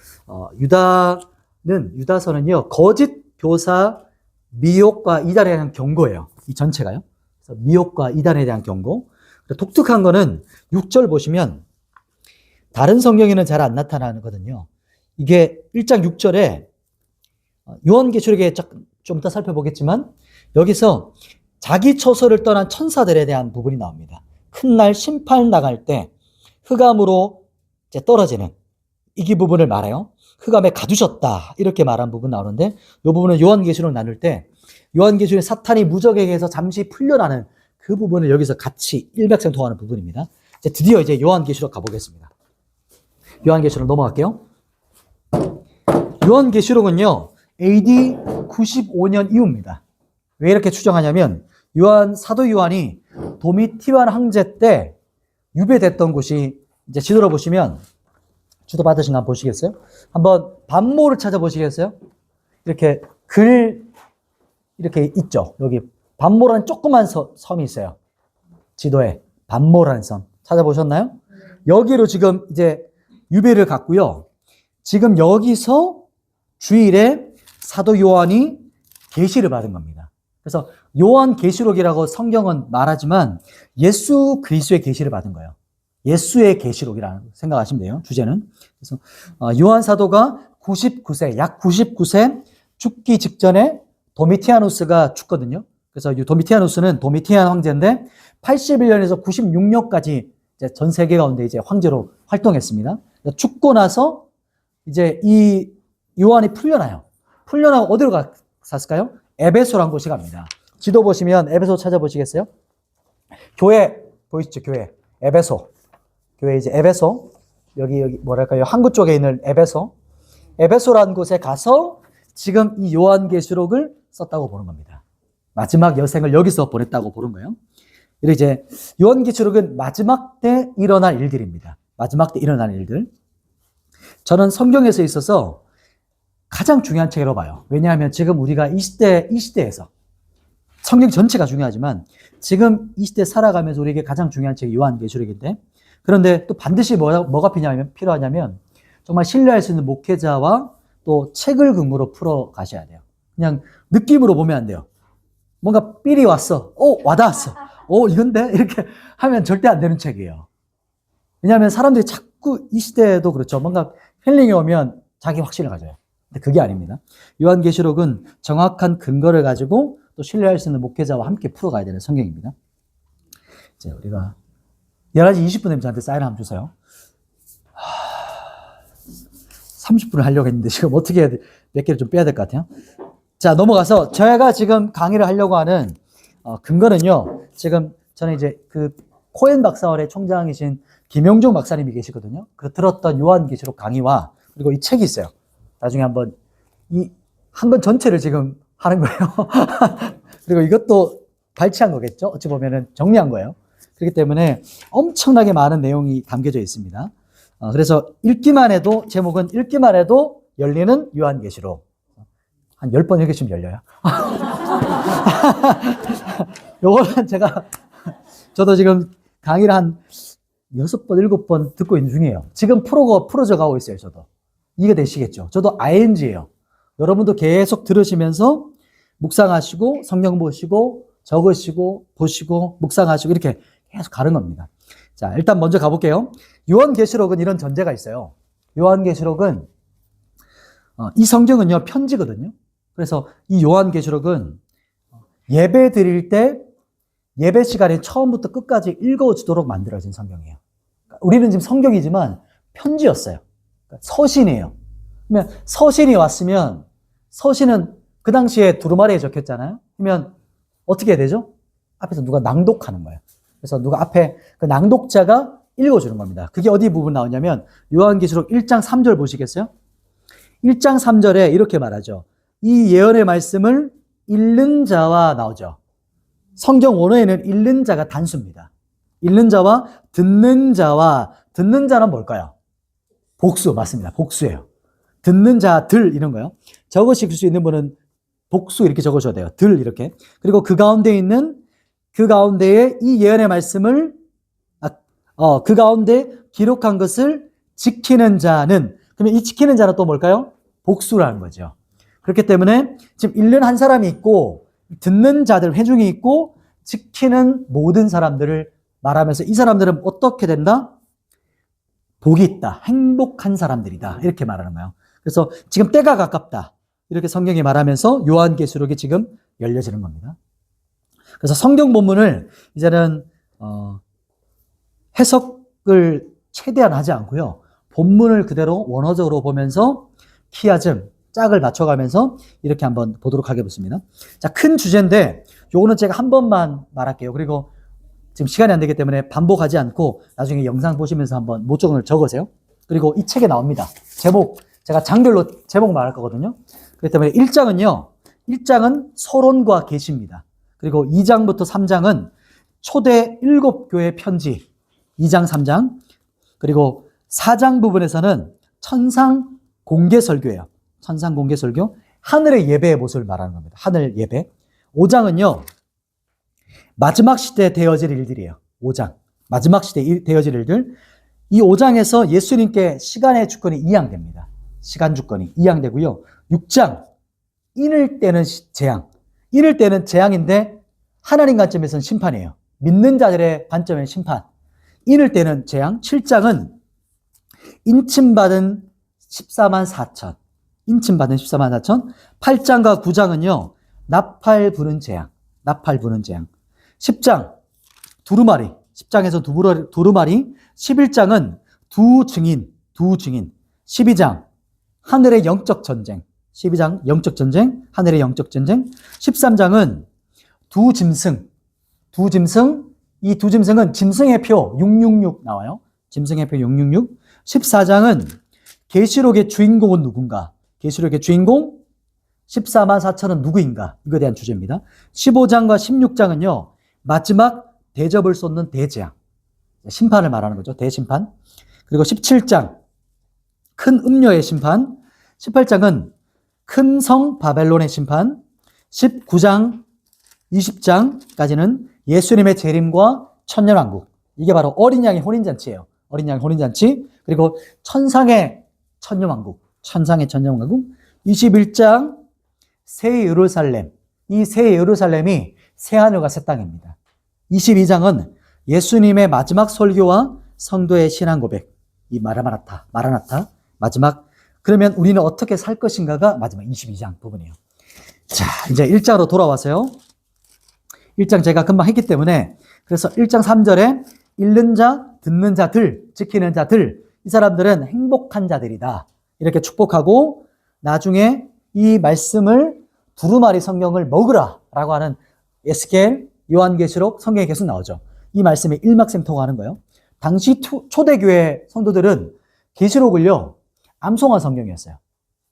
유다서는요 거짓 교사 미혹과 이단에 대한 경고예요. 이 전체가요. 그래서 미혹과 이단에 대한 경고. 독특한 거는 6절 보시면 다른 성경에는 잘 안 나타나거든요. 이게 1장 6절에 요한계시록에 좀 이따 살펴보겠지만 여기서 자기 처소를 떠난 천사들에 대한 부분이 나옵니다. 큰 날 심판 나갈 때 흑암으로 이제 떨어지는 이 부분을 말해요. 흑암에 가두셨다 이렇게 말한 부분 나오는데 이 부분은 요한계시록 나눌 때 요한계시록에 사탄이 무적에게 해서 잠시 풀려나는 그 부분을 여기서 같이 일맥상통하는 부분입니다. 이제 드디어 이제 요한계시록 가보겠습니다. 요한계시록 넘어갈게요. 요한계시록은요 AD 95년 이후입니다. 왜 이렇게 추정하냐면 사도 요한이 도미티안 황제 때 유배됐던 곳이 이제 지도로 보시면 주도 받으신 거 한번 보시겠어요? 한번 반모를 찾아보시겠어요? 이렇게 이렇게 있죠. 여기 반모라는 조그만 섬이 있어요. 지도에 반모라는 섬 찾아보셨나요? 여기로 지금 이제 유배를 갔고요. 지금 여기서 주일에 사도 요한이 계시를 받은 겁니다. 그래서 요한계시록이라고 성경은 말하지만 예수 그리스도의 계시를 받은 거예요. 예수의 계시록이라는 생각하시면 돼요. 주제는. 그래서 요한 사도가 99세, 약 99세 죽기 직전에 도미티아누스가 죽거든요. 그래서 이 도미티아누스는 도미티안 황제인데 81년에서 96년까지 이제 전 세계 가운데 이제 황제로 활동했습니다. 죽고 나서 이제 이 요한이 풀려나요. 풀려나고 어디로 갔을까요? 에베소라는 곳이 갑니다. 지도 보시면 에베소 찾아보시겠어요? 교회 보이시죠? 교회 에베소. 교회 이제 에베소. 여기 뭐랄까요? 항구 쪽에 있는 에베소라는 곳에 가서 지금 이 요한계시록을 썼다고 보는 겁니다. 마지막 여생을 여기서 보냈다고 보는 거예요. 그리고 이제 요한계시록은 마지막 때 일어날 일들입니다. 마지막 때 일어날 일들. 저는 성경에서 있어서 가장 중요한 책이라고 봐요. 왜냐하면 지금 우리가 이 시대에서 성경 전체가 중요하지만 지금 이 시대에 살아가면서 우리에게 가장 중요한 책이 요한계시록인데, 그런데 또 반드시 뭐가 필요하냐면 정말 신뢰할 수 있는 목회자와 또 책을 근거로 풀어 가셔야 돼요. 그냥 느낌으로 보면 안 돼요. 뭔가 삘이 왔어. 와닿았어. 이건데? 이렇게 하면 절대 안 되는 책이에요. 왜냐하면 사람들이 자꾸 이 시대에도 그렇죠. 뭔가 힐링이 오면 자기 확신을 가져요. 근데 그게 아닙니다. 요한계시록은 정확한 근거를 가지고 또 신뢰할 수 있는 목회자와 함께 풀어가야 되는 성경입니다. 이제 우리가 11시 20분 되면 저한테 사인 한번 주세요. 30분을 하려고 했는데 지금 어떻게 해야 돼? 몇 개를 좀 빼야 될 것 같아요. 자, 넘어가서 제가 지금 강의를 하려고 하는 근거는요. 지금 저는 이제 그 코엔 박사원의 총장이신 김용종 박사님이 계시거든요. 그 들었던 요한계시록 강의와 그리고 이 책이 있어요. 나중에 한번 이 한 권 전체를 지금 하는 거예요. 그리고 이것도 발췌한 거겠죠. 어찌 보면은 정리한 거예요. 그렇기 때문에 엄청나게 많은 내용이 담겨져 있습니다. 그래서 제목은 읽기만 해도 열리는 요한계시록. 한 10번 읽으시면 열려요. 요거는 저도 지금 강의를 한 6번, 7번 듣고 있는 중이에요. 지금 풀어져 가고 있어요, 저도. 이게 되시겠죠. 저도 ing예요. 여러분도 계속 들으시면서 묵상하시고 성경 보시고 적으시고 보시고 묵상하시고 이렇게 계속 가는 겁니다. 자, 일단 먼저 가볼게요. 요한계시록은 이런 전제가 있어요. 요한계시록은 이 성경은요 편지거든요. 그래서 이 요한계시록은 예배 드릴 때 예배 시간에 처음부터 끝까지 읽어주도록 만들어진 성경이에요. 우리는 지금 성경이지만 편지였어요. 서신이에요. 그러면 서신이 왔으면 서신은 그 당시에 두루마리에 적혔잖아요. 그러면 어떻게 해야 되죠? 앞에서 누가 낭독하는 거예요. 그래서 누가 앞에 그 낭독자가 읽어주는 겁니다. 그게 어디 부분 나오냐면 요한계시록 1장 3절 보시겠어요? 1장 3절에 이렇게 말하죠. 이 예언의 말씀을 읽는 자와 나오죠. 성경 원어에는 읽는 자가 단수입니다. 읽는 자와 듣는 자는 뭘까요? 복수, 맞습니다. 복수예요. 듣는 자들 이런 거요. 적으실 수 있는 분은 복수 이렇게 적으셔야 돼요. 들 이렇게. 그리고 그 가운데 이 예언의 말씀을 그 가운데 기록한 것을 지키는 자는, 그러면 이 지키는 자는 또 뭘까요? 복수라는 거죠. 그렇기 때문에 지금 읽는 한 사람이 있고 듣는 자들 회중이 있고 지키는 모든 사람들을 말하면서 이 사람들은 어떻게 된다? 복이 있다. 행복한 사람들이다. 이렇게 말하는 거예요. 그래서 지금 때가 가깝다. 이렇게 성경이 말하면서 요한계시록이 지금 열려지는 겁니다. 그래서 성경 본문을 이제는 해석을 최대한 하지 않고요. 본문을 그대로 원어적으로 보면서 키아즘, 짝을 맞춰가면서 이렇게 한번 보도록 하겠습니다. 자, 큰 주제인데 요거는 제가 한 번만 말할게요. 그리고 지금 시간이 안 되기 때문에 반복하지 않고 나중에 영상 보시면서 한번 모종을 적으세요. 그리고 이 책에 나옵니다. 제목, 제가 장별로 제목 말할 거거든요. 그렇기 때문에 1장은 서론과 계시입니다. 그리고 2장부터 3장은 초대 7교회 편지, 2장, 3장. 그리고 4장 부분에서는 천상 공개 설교예요. 천상 공개 설교. 하늘의 예배의 모습을 말하는 겁니다. 하늘 예배. 5장은요, 마지막 시대에 되어질 일들이에요. 5장. 마지막 시대에 되어질 일들. 이 5장에서 예수님께 시간의 주권이 이양됩니다. 시간 주권이 이양되고요. 6장. 인을 때는 재앙. 인을 때는 재앙인데 하나님 관점에서는 심판이에요. 믿는 자들의 관점에는 심판. 인을 때는 재앙. 7장은 인침받은 14만 4천. 인침받은 14만 4천. 8장과 9장은요. 나팔 부는 재앙. 나팔 부는 재앙. 10장 두루마리. 10장에서 두루마리. 11장은 두 증인. 12장 하늘의 영적 전쟁. 12장 영적 전쟁. 하늘의 영적 전쟁. 13장은 두 짐승. 이 두 짐승은 짐승의 표 666 나와요. 짐승의 표 666. 14장은 계시록의 주인공은 누군가? 계시록의 주인공 14만 4천은 누구인가? 이거에 대한 주제입니다. 15장과 16장은요. 마지막 대접을 쏟는 대재앙. 심판을 말하는 거죠. 대심판. 그리고 17장 큰 음녀의 심판. 18장은 큰 성 바벨론의 심판. 19장 20장까지는 예수님의 재림과 천년왕국. 이게 바로 어린 양의 혼인잔치예요. 어린 양의 혼인잔치. 그리고 천상의 천년왕국. 21장 새 예루살렘. 이 새 예루살렘이 새하늘과 새 땅입니다. 22장은 예수님의 마지막 설교와 성도의 신앙 고백. 이 마라나타. 마지막. 그러면 우리는 어떻게 살 것인가가 마지막 22장 부분이에요. 자, 이제 1장으로 돌아와서요. 1장 제가 금방 했기 때문에, 그래서 1장 3절에 읽는 자, 듣는 자들, 지키는 자들, 이 사람들은 행복한 자들이다. 이렇게 축복하고 나중에 이 말씀을 두루마리 성경을 먹으라 라고 하는 에스겔, 요한계시록 성경에 계속 나오죠. 이 말씀에 일맥상통하는 거예요. 당시 초대교회 성도들은 계시록을요 암송한 성경이었어요.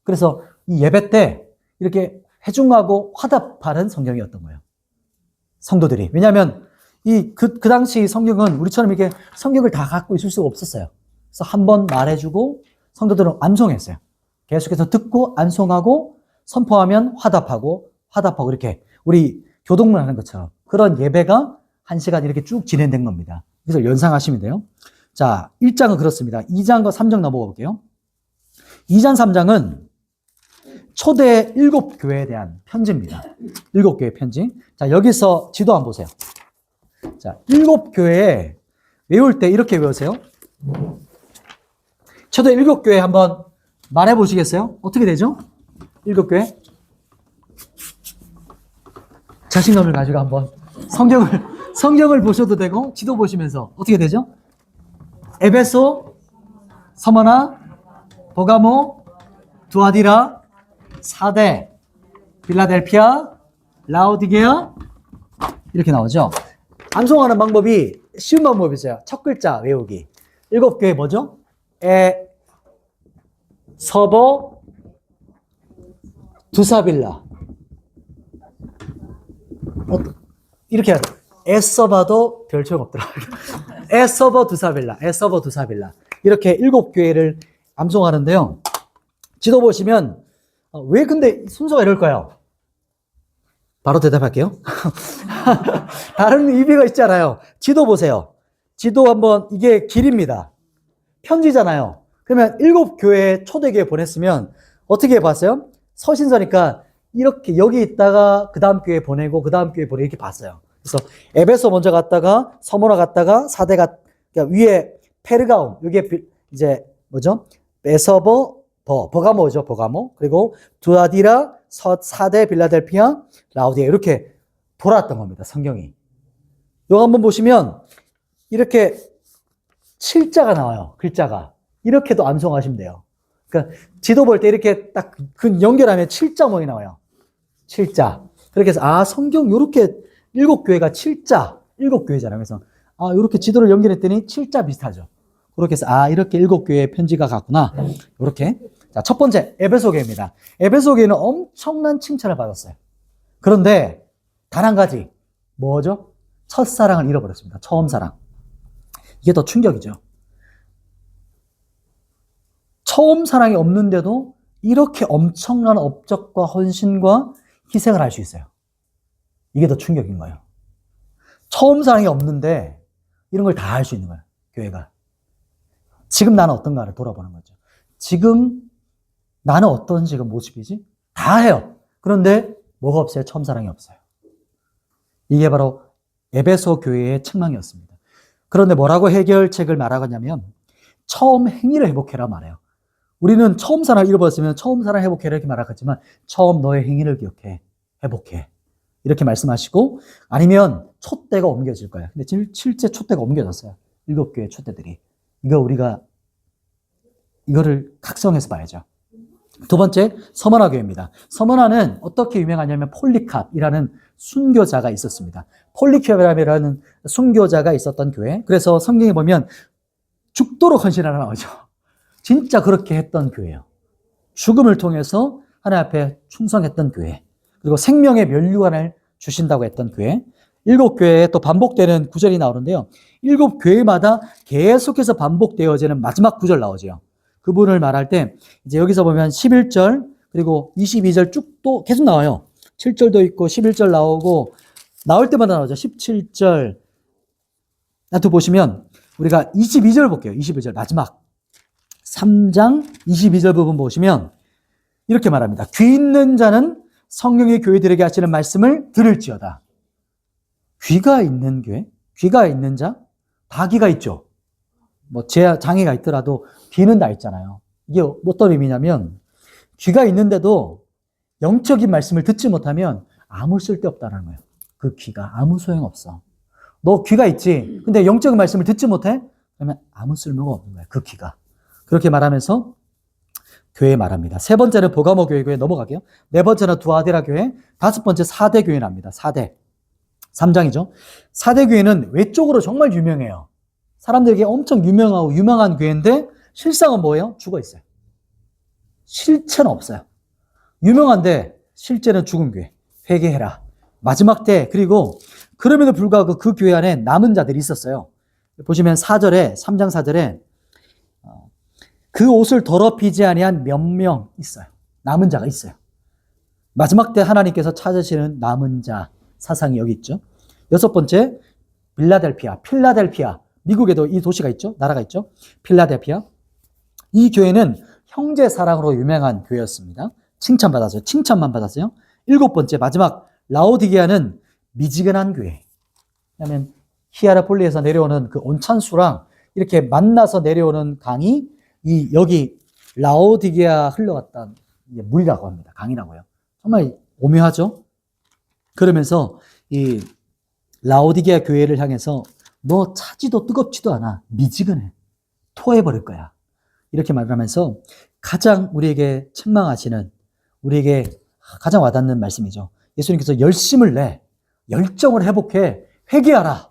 그래서 이 예배 때 이렇게 회중하고 화답하는 성경이었던 거예요. 성도들이. 왜냐하면 그 당시 성경은 우리처럼 이렇게 성경을 다 갖고 있을 수가 없었어요. 그래서 한번 말해주고 성도들은 암송했어요. 계속해서 듣고 암송하고 선포하면 화답하고 이렇게 우리 교동문 하는 것처럼 그런 예배가 1시간 이렇게 쭉 진행된 겁니다. 그래서 연상하시면 돼요. 자, 1장은 그렇습니다. 2장과 3장 넘어가 볼게요. 2장 3장은 초대 7교회에 대한 편지입니다. 7교회 편지. 자, 여기서 지도 한번 보세요. 자, 7교회 외울 때 이렇게 외우세요. 초대 7교회 한번 말해 보시겠어요? 어떻게 되죠? 7교회? 자신감을 가지고 한번 성경을 보셔도 되고 지도 보시면서 어떻게 되죠? 에베소, 서머나, 버가모, 두아디라, 사대, 빌라델피아, 라오디게아 이렇게 나오죠. 암송하는 방법이 쉬운 방법이 있어요. 첫 글자 외우기. 7교회 뭐죠? 서버, 두사빌라. 이렇게 해야 돼. 애써봐도 별 소용 없더라. 애써버 두사빌라, 애써버 두사빌라. 이렇게 7교회를 암송하는데요. 지도 보시면 왜 근데 순서가 이럴까요? 바로 대답할게요. 다른 의미가 있잖아요. 지도 보세요. 지도 한번 이게 길입니다. 편지잖아요. 그러면 7교회 초대교회 보냈으면 어떻게 봤어요? 서신서니까 이렇게 여기 있다가 그 다음 교회 보내고 그 다음 교회 보내고 이렇게 봤어요. 그래서 에베소 먼저 갔다가 서모나 갔다가 사대가 그러니까 위에 페르가움 여기에 이제 뭐죠? 에서버 버가모죠. 버가모 그리고 두아디라 사대 빌라델피아 라우디아 이렇게 돌아왔던 겁니다. 성경이. 이거 한번 보시면 이렇게 7자가 나와요. 글자가 이렇게도 암송하시면 돼요. 그러니까 지도 볼 때 이렇게 딱 그 연결하면 7자 모양이 나와요. 7자. 그렇게 해서 성경 요렇게 7교회가 7자 7교회잖아요. 그래서 요렇게 지도를 연결했더니 7자 비슷하죠. 그렇게 해서 이렇게 7교회의 편지가 갔구나. 요렇게. 자, 첫 번째 에베소 교회입니다. 에베소 교회는 엄청난 칭찬을 받았어요. 그런데 단 한 가지 뭐죠? 첫사랑을 잃어버렸습니다. 처음 사랑. 이게 더 충격이죠. 처음 사랑이 없는데도 이렇게 엄청난 업적과 헌신과 희생을 할 수 있어요. 이게 더 충격인 거예요. 처음 사랑이 없는데 이런 걸 다 할 수 있는 거예요. 교회가. 지금 나는 어떤가를 돌아보는 거죠. 지금 나는 어떤 지금 모습이지? 다 해요. 그런데 뭐가 없어요? 처음 사랑이 없어요. 이게 바로 에베소 교회의 책망이었습니다. 그런데 뭐라고 해결책을 말하냐면 처음 행위를 회복해라 말해요. 우리는 처음 사랑을 잃어버렸으면 처음 사랑 회복해라 이렇게 말하겠지만 처음 너의 행위를 기억해. 회복해. 이렇게 말씀하시고 아니면 촛대가 옮겨질 거야. 근데 실제 촛대가 옮겨졌어요. 7교회 촛대들이. 이거 우리가 이거를 각성해서 봐야죠. 두 번째 서머나 교회입니다. 서머나는 어떻게 유명하냐면 폴리캅이라는 순교자가 있었습니다. 폴리캅이라는 순교자가 있었던 교회. 그래서 성경에 보면 죽도록 헌신하라 나오죠. 진짜 그렇게 했던 교회예요. 죽음을 통해서 하나님 앞에 충성했던 교회. 그리고 생명의 면류관을 주신다고 했던 교회. 7교회에 또 반복되는 구절이 나오는데요. 7교회마다 계속해서 반복되어지는 마지막 구절 나오죠. 그분을 말할 때 이제 여기서 보면 11절 그리고 22절 쭉 또 계속 나와요. 7절도 있고 11절 나오고 나올 때마다 나오죠. 17절 또 보시면 우리가 22절 볼게요. 22절 마지막 3장 22절 부분 보시면 이렇게 말합니다. 귀 있는 자는 성령의 교회들에게 하시는 말씀을 들을지어다. 귀가 있는 교회? 귀가 있는 자? 다 귀가 있죠. 장애가 있더라도 귀는 다 있잖아요. 이게 어떤 의미냐면 귀가 있는데도 영적인 말씀을 듣지 못하면 아무 쓸데없다는 거예요. 그 귀가 아무 소용없어. 너 귀가 있지. 근데 영적인 말씀을 듣지 못해? 그러면 아무 쓸모가 없는 거예요. 그 귀가. 그렇게 말하면서 교회 말합니다. 세 번째는 보가모 교회 넘어갈게요. 네 번째는 두아디라 교회. 다섯 번째 사대 교회랍니다. 사대. 3장이죠. 사대 교회는 외적으로 정말 유명해요. 사람들에게 엄청 유명하고 유명한 교회인데 실상은 뭐예요? 죽어 있어요. 실체는 없어요. 유명한데 실제는 죽은 교회. 회개해라. 마지막 때 그리고 그럼에도 불구하고 그 교회 안에 남은 자들이 있었어요. 보시면 3장 4절에 그 옷을 더럽히지 아니한 몇 명 있어요. 남은 자가 있어요. 마지막 때 하나님께서 찾으시는 남은 자 사상이 여기 있죠. 여섯 번째 필라델피아. 미국에도 이 도시가 있죠. 나라가 있죠. 필라델피아. 이 교회는 형제 사랑으로 유명한 교회였습니다. 칭찬받았어요. 칭찬만 받았어요. 7번째, 마지막, 라오디게아는 미지근한 교회. 왜냐하면 히아라폴리에서 내려오는 그 온천수랑 이렇게 만나서 내려오는 강이 여기 라오디게아 흘러갔던 물이라고 합니다. 강이라고요. 정말 오묘하죠? 그러면서 이 라오디게아 교회를 향해서 너 차지도 뜨겁지도 않아. 미지근해. 토해버릴 거야. 이렇게 말하면서 가장 우리에게 책망하시는, 우리에게 가장 와닿는 말씀이죠. 예수님께서 열심을 내, 열정을 회복해, 회개하라.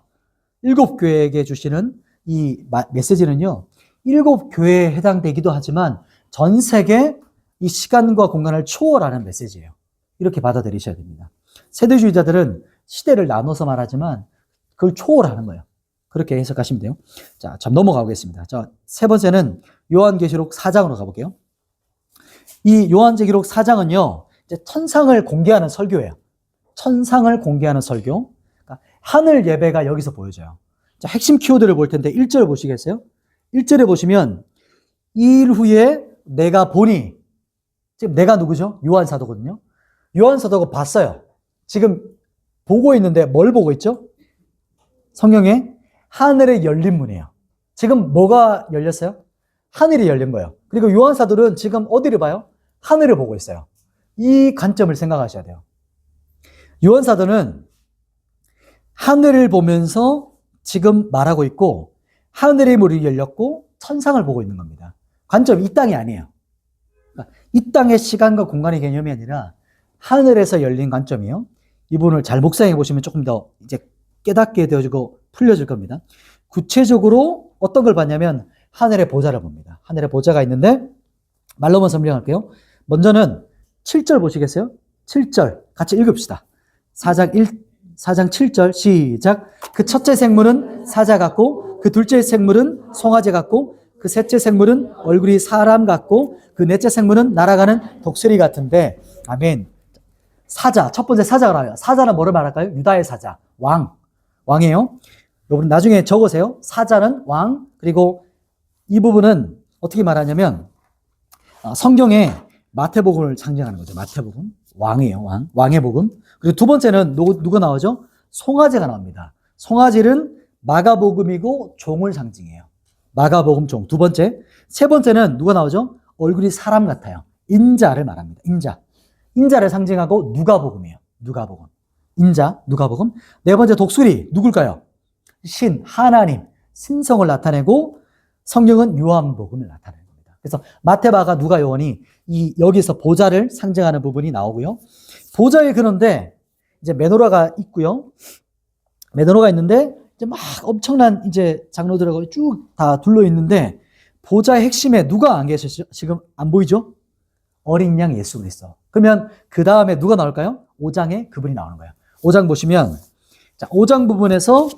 7교회에게 주시는 이 메시지는요, 7교회에 해당되기도 하지만 전 세계 이 시간과 공간을 초월하는 메시지예요. 이렇게 받아들이셔야 됩니다. 세대주의자들은 시대를 나눠서 말하지만 그걸 초월하는 거예요. 그렇게 해석하시면 돼요. 자, 참 넘어가겠습니다. 자, 세 번째는 요한계시록 4장으로 가볼게요. 이 요한계시록 4장은요, 이제 천상을 공개하는 설교예요. 천상을 공개하는 설교. 그러니까 하늘 예배가 여기서 보여져요. 자, 핵심 키워드를 볼 텐데 1절 보시겠어요? 1절에 보시면 2일 후에 내가 보니, 지금 내가 누구죠? 요한사도거든요. 요한사도가 봤어요. 지금 보고 있는데 뭘 보고 있죠? 성경에 하늘의 열린 문이에요. 지금 뭐가 열렸어요? 하늘이 열린 거예요. 그리고 요한사도는 지금 어디를 봐요? 하늘을 보고 있어요. 이 관점을 생각하셔야 돼요. 요한사도는 하늘을 보면서 지금 말하고 있고, 하늘의 문이 열렸고 천상을 보고 있는 겁니다. 관점이 이 땅이 아니에요. 그러니까 이 땅의 시간과 공간의 개념이 아니라 하늘에서 열린 관점이에요. 이 부분을 잘 묵상해 보시면 조금 더 이제 깨닫게 되어지고 풀려질 겁니다. 구체적으로 어떤 걸 봤냐면 하늘의 보좌를 봅니다. 하늘의 보좌가 있는데 말로만 설명할게요. 먼저는 7절 보시겠어요? 7절 같이 읽읍시다. 4장 7절 시작. 그 첫째 생물은 사자 같고 그 둘째 생물은 송아지 같고 그 셋째 생물은 얼굴이 사람 같고 그 넷째 생물은 날아가는 독수리 같은데, 아멘. 사자, 첫 번째 사자가 나와요. 사자는 뭐를 말할까요? 유다의 사자, 왕이에요. 여러분 나중에 적으세요. 사자는 왕. 그리고 이 부분은 어떻게 말하냐면 성경에 마태복음을 상징하는 거죠. 마태복음, 왕이에요. 왕의 복음. 그리고 두 번째는 누가 나오죠? 송아지가 나옵니다. 송아지는 마가복음이고 종을 상징해요. 마가복음 종. 두 번째. 세 번째는 누가 나오죠? 얼굴이 사람 같아요. 인자를 말합니다. 인자를 상징하고 누가복음이에요. 누가복음. 인자, 누가복음. 네 번째 독수리, 누굴까요? 신, 하나님, 신성을 나타내고 성경은 요한복음을 나타내는 겁니다. 그래서 마태, 마가, 누가, 요한이 여기서 보좌를 상징하는 부분이 나오고요. 보좌에 그런데 이제 메노라가 있고요. 메노라가 있는데 이제 막 엄청난 이제 장로들하고 쭉 다 둘러 있는데 보좌의 핵심에 누가 안 계시죠? 지금 안 보이죠? 어린 양 예수 그리스도. 그러면 그 다음에 누가 나올까요? 5장에 그분이 나오는 거예요. 5장 보시면, 자, 5장 부분에서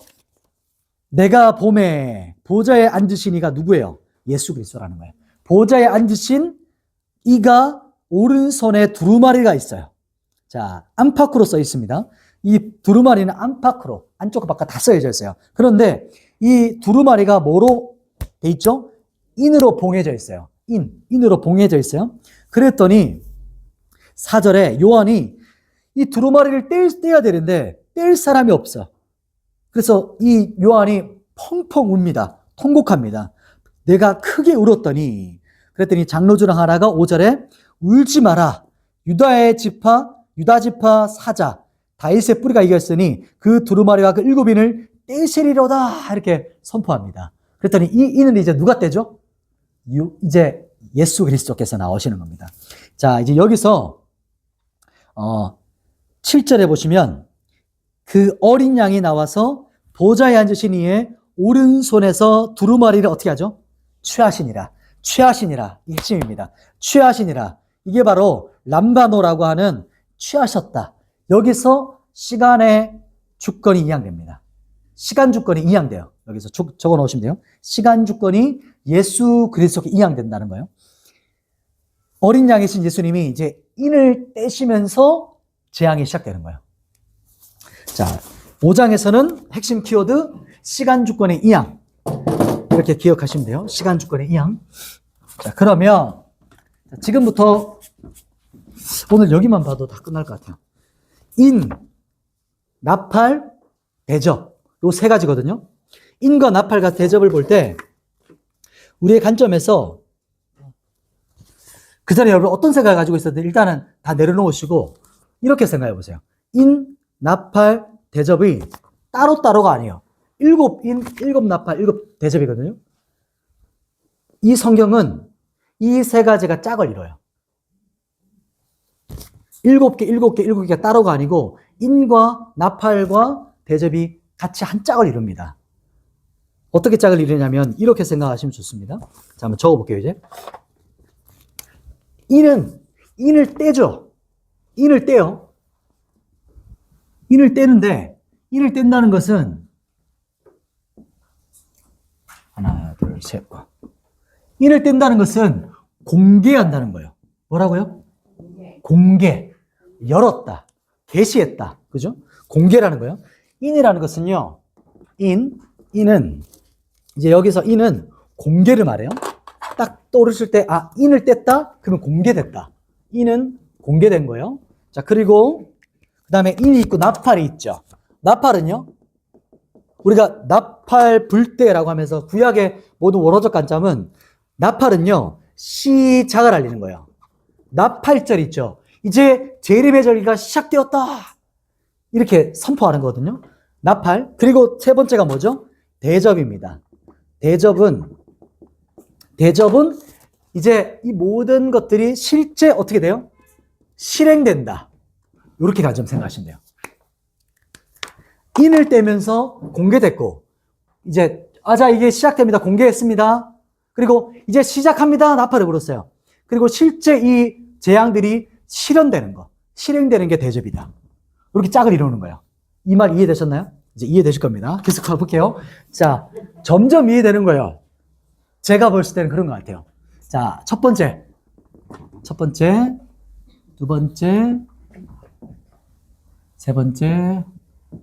내가 봄에 보좌에 앉으신 이가 누구예요? 예수 그리스도라는 거예요. 보좌에 앉으신 이가 오른손에 두루마리가 있어요. 자, 안팎으로 써 있습니다. 이 두루마리는 안팎으로, 안쪽과 바깥 다 써져 있어요. 그런데 이 두루마리가 뭐로 돼 있죠? 인으로 봉해져 있어요. 인으로 봉해져 있어요. 그랬더니 4절에 요한이 이 두루마리를 떼야 되는데 뗄 사람이 없어. 그래서 이 요한이 펑펑 웁니다. 통곡합니다. 내가 크게 울었더니, 그랬더니 장로 중 하나가 5절에 울지 마라. 유다 지파 사자 다윗의 뿌리가 이겼으니 그 두루마리와 그 7인을 떼시리로다. 이렇게 선포합니다. 그랬더니 이 인을 이제 누가 떼죠? 이제 예수 그리스도께서 나오시는 겁니다. 자, 이제 여기서 7절에 보시면 그 어린 양이 나와서 보좌에 앉으신 이의 오른손에서 두루마리를 어떻게 하죠? 취하시니라. 이 핵심입니다. 취하시니라. 이게 바로 람바노라고 하는 취하셨다. 여기서 시간의 주권이 이양됩니다. 시간 주권이 이양돼요. 여기서 적어 놓으시면 돼요. 시간 주권이 예수 그리스도께 이양된다는 거예요. 어린 양이신 예수님이 이제 인을 떼시면서 재앙이 시작되는 거예요. 자, 5장에서는 핵심 키워드 시간 주권의 이양. 이렇게 기억하시면 돼요. 시간 주권의 이양. 자, 그러면 자, 지금부터 오늘 여기만 봐도 다 끝날 것 같아요. 인, 나팔, 대접. 요 세 가지거든요. 인과 나팔과 대접을 볼 때 우리의 관점에서 그 전에 여러분 어떤 생각을 가지고 있었는데 일단은 다 내려놓으시고 이렇게 생각해 보세요. 인, 나팔, 대접이 따로따로가 아니에요. 7인, 7나팔, 7대접이거든요. 이 성경은 이 세 가지가 짝을 이뤄요. 7개가 따로가 아니고 인과 나팔과 대접이 같이 한 짝을 이룹니다. 어떻게 짝을 이루냐면 이렇게 생각하시면 좋습니다. 자, 한번 적어볼게요, 이제. 인을 떼죠. 인을 떼요. 인을 떼는데, 인을 뗀다는 것은, 하나, 둘, 셋. 인을 뗀다는 것은 공개한다는 거예요. 뭐라고요? 공개. 열었다. 계시했다. 그죠? 공개라는 거예요. 인이라는 것은요, 인은, 이제 여기서 인은 공개를 말해요. 딱 떠오르실 때, 아, 인을 뗐다? 그러면 공개됐다. 인은 공개된 거예요. 자, 그리고, 그 다음에 인이 있고 나팔이 있죠. 나팔은요, 우리가 나팔 불때라고 하면서 구약의 모든 원어적 관점은 나팔은요, 시작을 알리는 거예요. 나팔절 있죠. 이제 재림의 절기가 시작되었다. 이렇게 선포하는 거거든요. 나팔. 그리고 세 번째가 뭐죠? 대접입니다. 대접은 이제 이 모든 것들이 실제 어떻게 돼요? 실행된다. 이렇게 가좀 생각하시면 돼요. 인을 떼면서 공개됐고, 이제, 자, 이게 시작됩니다. 공개했습니다. 그리고 이제 시작합니다. 나팔을 불었어요. 그리고 실제 이 재앙들이 실현되는 거, 실행되는 게 대접이다. 이렇게 짝을 이루는 거예요. 이 말 이해되셨나요? 이제 이해되실 겁니다. 계속 가볼게요. 자, 점점 이해되는 거예요. 제가 볼 때는 그런 것 같아요. 자, 첫 번째, 두 번째, 세 번째,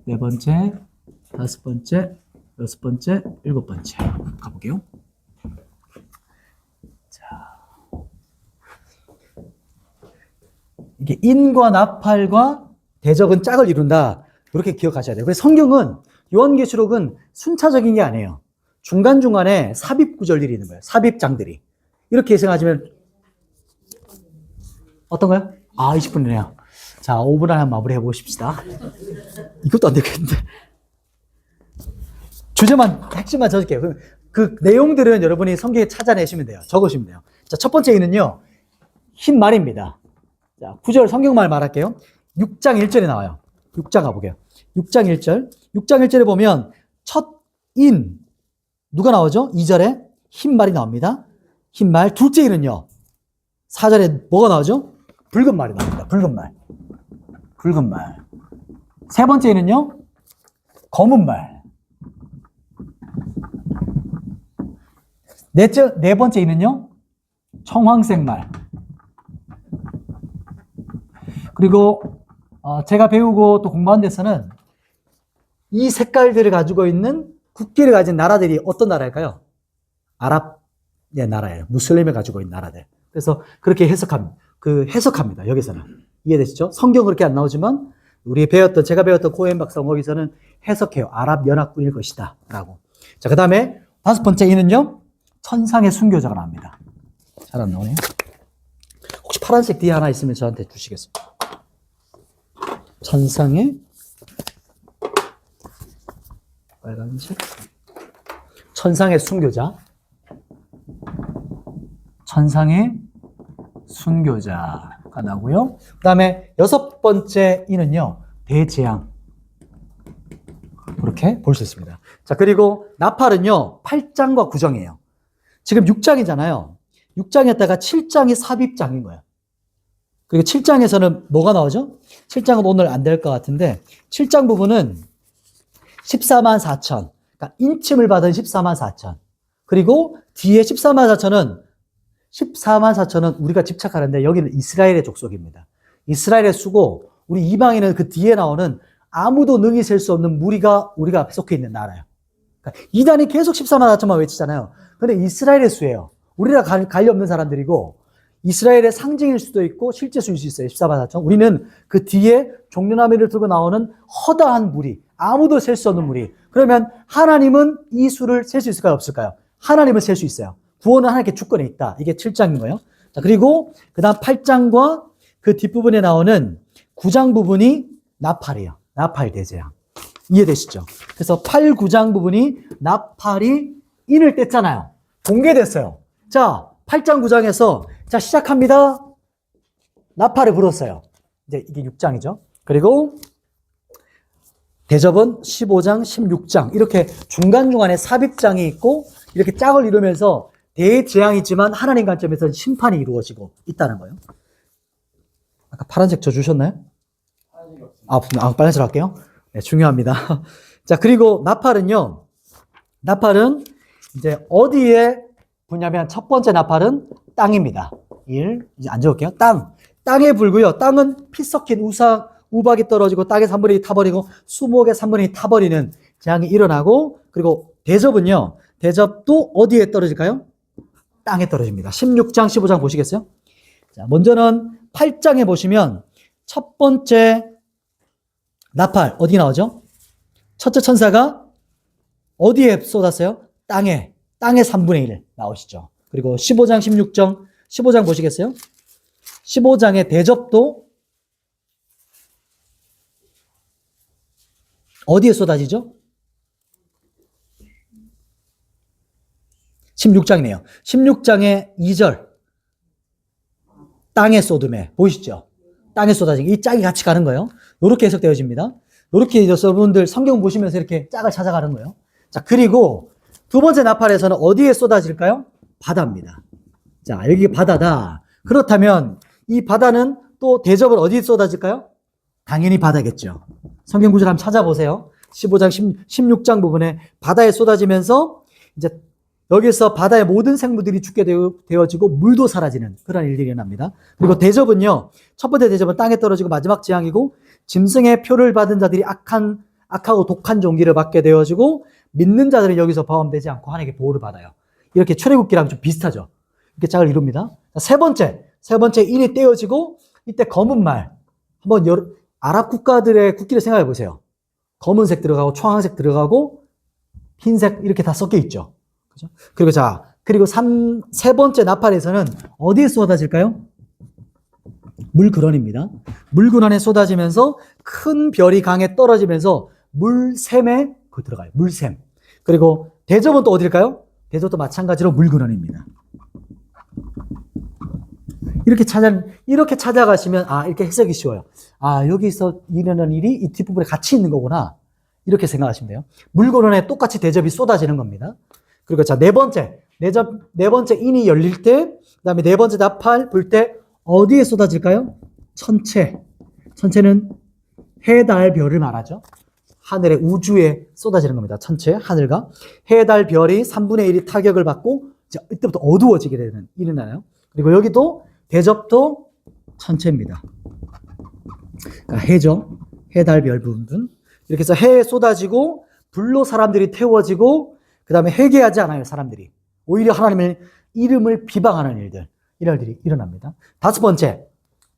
네 번째, 다섯 번째, 여섯 번째, 일곱 번째. 가볼게요. 자, 이게 인과 나팔과 대접은 짝을 이룬다. 이렇게 기억하셔야 돼요. 그래서 성경은, 요한계시록은 순차적인 게 아니에요. 중간중간에 삽입 구절들이 있는 거예요. 삽입장들이. 이렇게 생각하시면, 어떤가요? 20분이네요. 자, 5분 안에 마무리 해보십시다. 이것도 안 되겠는데. 핵심만 적을게요. 그 내용들은 여러분이 성경에 찾아내시면 돼요. 적으시면 돼요. 자, 첫 번째 이는요, 흰 말입니다. 자, 9절 성경말 말할게요. 6장 1절에 나와요. 6장 가보게요. 6장 1절. 6장 1절에 보면 첫 인 누가 나오죠? 2절에 흰 말이 나옵니다. 흰 말. 둘째 인은요. 4절에 뭐가 나오죠? 붉은 말이 나옵니다. 붉은 말. 붉은 말. 세 번째 인은요. 검은 말. 네 번째 인은요. 청황색 말. 그리고 제가 배우고 또 공부한 데서는 이 색깔들을 가지고 있는 국기를 가진 나라들이 어떤 나라일까요? 아랍의 나라예요. 무슬림을 가지고 있는 나라들. 그래서 그렇게 해석합니다. 여기서는. 이해되시죠? 성경 그렇게 안 나오지만 제가 배웠던 코엔 박사 거기서는 해석해요. 아랍 연합군일 것이다. 라고. 자, 그 다음에 다섯 번째 이는요. 천상의 순교자가 나옵니다. 잘 안 나오네요. 혹시 파란색 뒤에 하나 있으면 저한테 주시겠습니까? 천상의 빨간색 천상의 순교자. 천상의 순교자가 나오고요. 그 다음에 여섯 번째 이는요. 대재앙. 그렇게 볼 수 있습니다. 자, 그리고 나팔은요. 8장과 9장이에요. 지금 6장이잖아요. 6장에다가 7장이 삽입장인 거예요. 그리고 7장에서는 뭐가 나오죠? 7장은 오늘 안 될 것 같은데 7장 부분은 14만 4천, 그러니까 인침을 받은 14만 4천. 그리고 뒤에 14만 4천은 우리가 집착하는데 여기는 이스라엘의 족속입니다. 이스라엘의 수고, 우리 이방인은 그 뒤에 나오는 아무도 능히 셀 수 없는 무리가 우리가 속해 있는 나라예요. 그러니까 이단이 계속 14만 4천만 외치잖아요. 근데 이스라엘의 수예요. 우리랑 관련 없는 사람들이고 이스라엘의 상징일 수도 있고 실제 수일 수 있어요. 14반사청. 우리는 그 뒤에 종려나무를 들고 나오는 허다한 무리, 아무도 셀 수 없는 무리. 그러면 하나님은 이 수를 셀 수 있을까요? 없을까요? 하나님은 셀 수 있어요. 구원은 하나님께 주권에 있다. 이게 7장인 거예요. 자, 그리고 그 다음 8장과 그 뒷부분에 나오는 9장 부분이 나팔이에요. 나팔 대제야. 이해되시죠? 그래서 8, 9장 부분이 나팔이 인을 뗐잖아요. 공개됐어요. 자, 8장 9장에서 자, 시작합니다. 나팔을 불었어요. 이제 이게 6장이죠. 그리고 대접은 15장, 16장 이렇게 중간중간에 삽입장이 있고 이렇게 짝을 이루면서 대재앙이지만 하나님 관점에서는 심판이 이루어지고 있다는 거예요. 아까 파란색 저 주셨나요? 빨간색 할게요. 네, 중요합니다. 자, 그리고 나팔은요. 나팔은 이제 어디에 부냐면 첫 번째 나팔은 땅입니다. 1. 이제 안 적을게요. 땅에 불고요. 땅은 피 섞인 우박이 떨어지고 땅의 3분의 2 타버리고 수목의 3분의 2 타버리는 재앙이 일어나고 그리고 대접은요. 대접도 어디에 떨어질까요? 땅에 떨어집니다. 16장, 15장 보시겠어요? 자, 먼저는 8장에 보시면 첫 번째 나팔 어디 나오죠? 첫째 천사가 어디에 쏟았어요? 땅에 3분의 1 나오시죠. 그리고 15장, 16장, 15장 보시겠어요? 15장의 대접도 어디에 쏟아지죠? 16장이네요. 16장의 2절. 땅에 쏟음에. 보이시죠? 땅에 쏟아지기. 이 짝이 같이 가는 거예요. 이렇게 해석되어집니다. 이렇게 여러분들 성경 보시면서 이렇게 짝을 찾아가는 거예요. 자, 그리고 두 번째 나팔에서는 어디에 쏟아질까요? 바다입니다. 자, 여기 바다다. 그렇다면 이 바다는 또 대접을 어디에 쏟아질까요? 당연히 바다겠죠. 성경 구절 한번 찾아보세요. 15장, 16장 부분에 바다에 쏟아지면서 이제 여기서 바다의 모든 생물들이 죽게 되어지고 물도 사라지는 그런 일들이 일어납니다. 그리고 대접은요. 첫 번째 대접은 땅에 떨어지고 마지막 재앙이고 짐승의 표를 받은 자들이 악하고 독한 종기를 받게 되어지고 믿는 자들은 여기서 포함되지 않고 하나님께 보호를 받아요. 이렇게 출애굽기랑 좀 비슷하죠. 이렇게 짝을 이룹니다. 세 번째 인이 떼어지고 이때 검은 말. 한번 아랍 국가들의 국기를 생각해 보세요. 검은색 들어가고 청황색 들어가고 흰색 이렇게 다 섞여 있죠. 그죠? 그리고 세 번째 나팔에서는 어디에 쏟아질까요? 물근원입니다. 물근원에 쏟아지면서 큰 별이 강에 떨어지면서 물샘에 들어가요. 물샘. 그리고 대접은 또 어딜까요? 대접도 마찬가지로 물근원입니다. 이렇게 찾아가시면 이렇게 해석이 쉬워요. 여기서 일어나는 일이 이 뒷부분에 같이 있는 거구나. 이렇게 생각하시면 돼요. 물근원에 똑같이 대접이 쏟아지는 겁니다. 그리고 자, 네 번째 인이 열릴 때, 그 다음에 네 번째 나팔 불 때, 어디에 쏟아질까요? 천체는 해, 달, 별을 말하죠. 하늘의 우주에 쏟아지는 겁니다. 천체, 하늘과. 해, 달, 별이 3분의 1이 타격을 받고, 이제 이때부터 어두워지게 되는, 일어나요. 그리고 여기도 대접도 천체입니다. 그러니까 해죠. 해, 달, 별 부분. 이렇게 해서 해에 쏟아지고, 불로 사람들이 태워지고, 그 다음에 회개하지 않아요, 사람들이. 오히려 하나님의 이름을 비방하는 이런 일들이 일어납니다. 다섯 번째,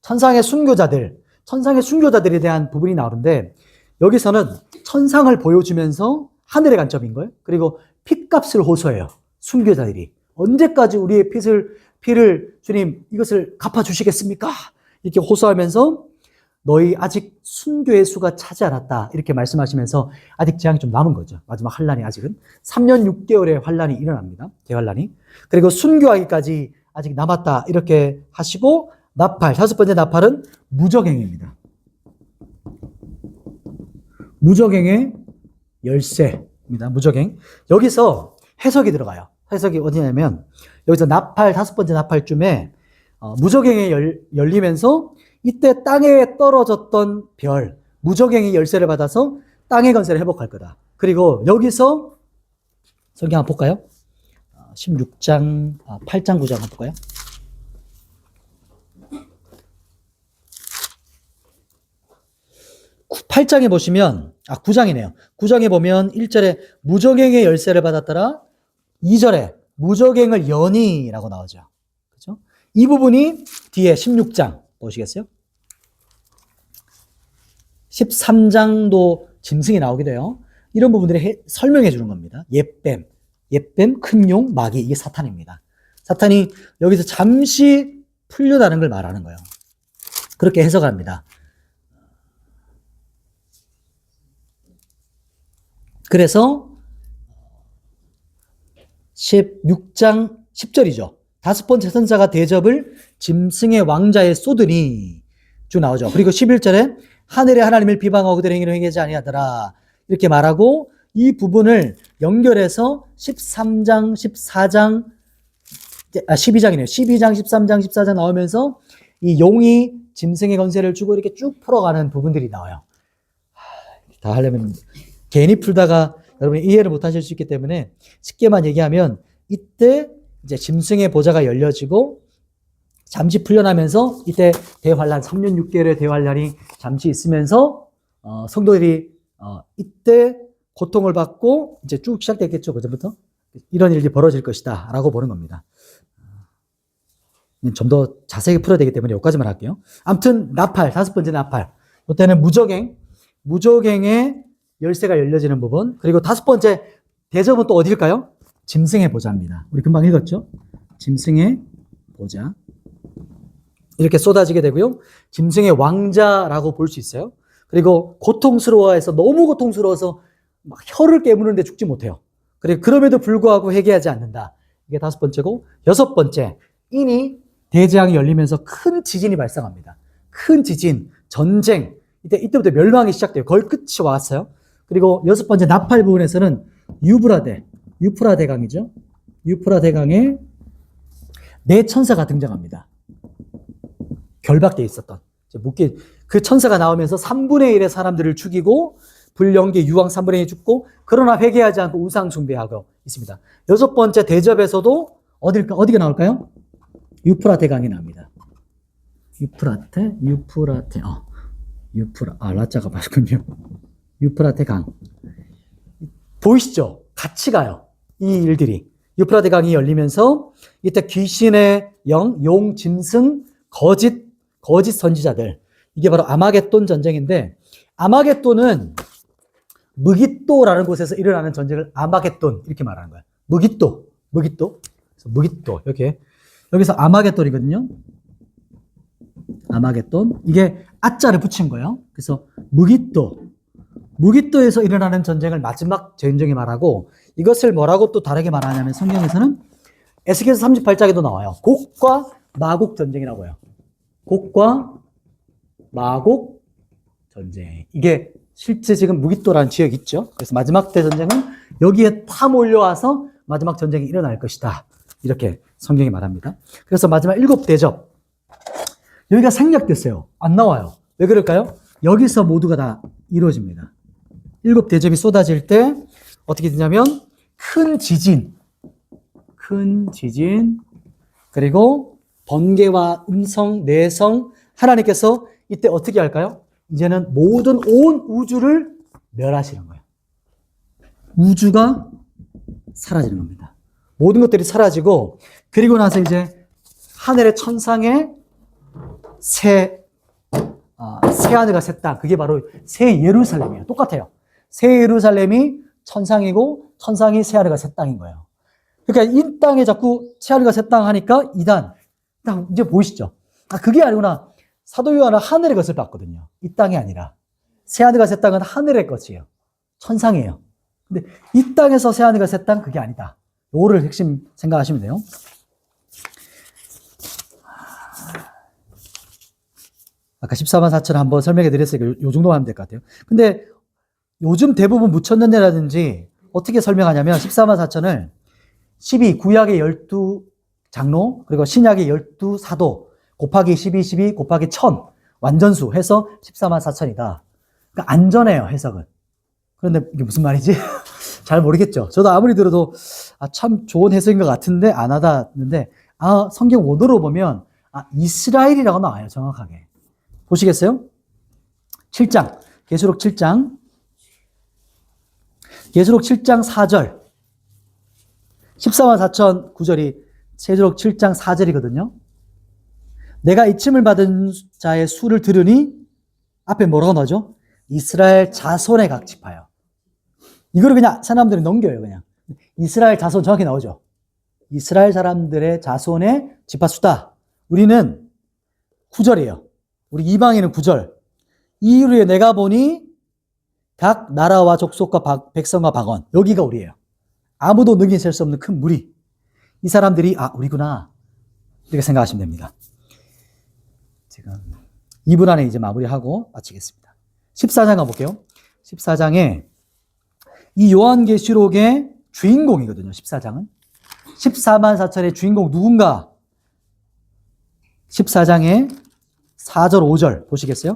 천상의 순교자들에 대한 부분이 나오는데, 여기서는 천상을 보여주면서 하늘의 관점인 거예요. 그리고 핏값을 호소해요, 순교자들이. 언제까지 우리의 피를 주님 이것을 갚아주시겠습니까? 이렇게 호소하면서 너희 아직 순교의 수가 차지 않았다. 이렇게 말씀하시면서 아직 재앙이 좀 남은 거죠. 마지막 환란이 아직은. 3년 6개월의 환란이 일어납니다. 대환란이. 그리고 순교하기까지 아직 남았다. 이렇게 하시고 다섯 번째 나팔은 무적행입니다. 무적행의 열쇠입니다. 무적행. 여기서 해석이 들어가요. 해석이 어디냐면 여기서 다섯 번째 나팔쯤에 무적행이 열리면서 이때 땅에 떨어졌던 별, 무적행이 열쇠를 받아서 땅의 건설을 회복할 거다. 그리고 여기서 성경 한번 볼까요? 16장, 8장, 9장 한번 볼까요? (8장에) 보시면 9장이네요. 9장에 보면 1절에 무적행의 열쇠를 받았더라. 2절에 무적행을 여니라고 나오죠. 그죠? 이 부분이 뒤에 16장 보시겠어요? 13장도 짐승이 나오게 돼요. 이런 부분들을 설명해 주는 겁니다. 옅뱀, 큰 용, 마귀, 이게 사탄입니다. 사탄이 여기서 잠시 풀려나는 걸 말하는 거예요. 그렇게 해석합니다. 그래서 16장 10절이죠. 다섯 번째 선사가 대접을 짐승의 왕자에 쏟으니 쭉 나오죠. 그리고 11절에 하늘의 하나님을 비방하고 그들의 행위를 행하지 아니하더라 이렇게 말하고 이 부분을 연결해서 13장, 14장, 12장이네요. 12장, 13장, 14장 나오면서 이 용이 짐승의 권세를 주고 이렇게 쭉 풀어가는 부분들이 나와요. 다 하려면 괜히 풀다가 여러분이 이해를 못 하실 수 있기 때문에 쉽게만 얘기하면 이때 이제 짐승의 보좌가 열려지고 잠시 풀려나면서 이때 대환란 3년 6개월의 대환란이 잠시 있으면서 성도들이 이때 고통을 받고 이제 쭉 시작됐겠죠. 그전부터 이런 일이 벌어질 것이다 라고 보는 겁니다. 좀 더 자세히 풀어야 되기 때문에 여기까지만 할게요. 아무튼 나팔, 다섯 번째 나팔. 이때는 무적행의 열쇠가 열려지는 부분. 그리고 다섯 번째 대접은 또 어디일까요? 짐승의 보좌입니다. 우리 금방 읽었죠? 짐승의 보좌. 이렇게 쏟아지게 되고요. 짐승의 왕자라고 볼 수 있어요. 그리고 고통스러워해서 너무 고통스러워서 막 혀를 깨무는데 죽지 못해요. 그리고 그럼에도 불구하고 회개하지 않는다. 이게 다섯 번째고, 여섯 번째 이니 대재앙이 열리면서 큰 지진이 발생합니다. 큰 지진, 전쟁. 이때부터 멸망이 시작돼요. 거의 끝이 왔어요. 그리고 여섯 번째 나팔 부분에서는 유프라데강이죠. 유프라데강에 네 천사가 등장합니다. 결박되어 있었던 그 천사가 나오면서 3분의 1의 사람들을 죽이고 불연기 유황 3분의 1이 죽고 그러나 회개하지 않고 우상 숭배하고 있습니다. 여섯 번째 대접에서도 어디가 나올까요? 유프라테 강이 나옵니다. 라자가 맞군요. 유프라테 강. 보이시죠? 같이 가요. 이 일들이. 유프라테 강이 열리면서 이때 귀신의 영, 용, 짐승, 거짓 선지자들. 이게 바로 아마겟돈 전쟁인데, 아마겟돈은 무깃도라는 곳에서 일어나는 전쟁을 아마겟돈 이렇게 말하는 거예요. 무깃도. 이렇게 여기서 아마겟돈이거든요. 아마겟돈. 이게 아자를 붙인 거예요. 그래서 무깃도에서 일어나는 전쟁을 마지막 전쟁이 말하고, 이것을 뭐라고 또 다르게 말하냐면 성경에서는 에스겔서 38장에도 나와요. 곡과 마곡 전쟁이라고 해요. 곡과 마곡 전쟁. 이게 실제 지금 무깃도라는 지역이 있죠. 그래서 마지막 대전쟁은 여기에 다 몰려와서 마지막 전쟁이 일어날 것이다. 이렇게 성경이 말합니다. 그래서 마지막 일곱 대접. 여기가 생략됐어요. 안 나와요. 왜 그럴까요? 여기서 모두가 다 이루어집니다. 일곱 대접이 쏟아질 때 어떻게 되냐면 큰 지진, 그리고 번개와 음성, 내성, 하나님께서 이때 어떻게 할까요? 이제는 모든 온 우주를 멸하시는 거예요. 우주가 사라지는 겁니다. 모든 것들이 사라지고, 그리고 나서 이제 하늘의 천상에 새 하늘과 새 땅, 그게 바로 새 예루살렘이에요. 똑같아요. 새 예루살렘이 천상이고 천상이 새 하늘과 새 땅인 거예요. 그러니까 이 땅에 자꾸 새 하늘과 새 땅 하니까 이단 이제 보이시죠? 그게 아니구나. 사도 요한은 하늘의 것을 봤거든요. 이 땅이 아니라 새 하늘과 새 땅은 하늘의 것이에요. 천상이에요. 근데 이 땅에서 새 하늘과 새 땅 그게 아니다. 요거를 핵심 생각하시면 돼요. 아까 14만 4천 한번 설명해 드렸으니까 요 정도만 하면 될 것 같아요. 근데 요즘 대부분 무천년대라든지 어떻게 설명하냐면 14만 4천을 구약의 12장로 그리고 신약의 12사도 곱하기 12 곱하기 1000 완전수 해서 14만 4천이다. 그러니까 안전해요, 해석은. 그런데 이게 무슨 말이지? 잘 모르겠죠. 저도 아무리 들어도 참 좋은 해석인 것 같은데 안 하다는데 성경 원어로 보면 이스라엘이라고 나와요, 정확하게. 보시겠어요? 7장, 계시록 7장 4절 14만 4천 9절이 계시록 7장 4절이거든요. 내가 이침을 받은 자의 수를 들으니 앞에 뭐라고 나오죠? 이스라엘 자손의 각 지파요. 이거를 그냥 사람들이 넘겨요. 그냥 이스라엘 자손 정확히 나오죠. 이스라엘 사람들의 자손의 지파 수다. 우리는 9절이에요. 우리 이방인은 9절. 이후에 내가 보니 각 나라와 족속과 백성과 박원, 여기가 우리예요. 아무도 능히 셀 수 없는 큰 무리. 이 사람들이 우리구나 이렇게 생각하시면 됩니다. 지금 2분 안에 이제 마무리하고 마치겠습니다. 14장 가볼게요. 14장에 이 요한계시록의 주인공이거든요. 14장은 14만 4천의 주인공 누군가? 14장에 4절 5절 보시겠어요?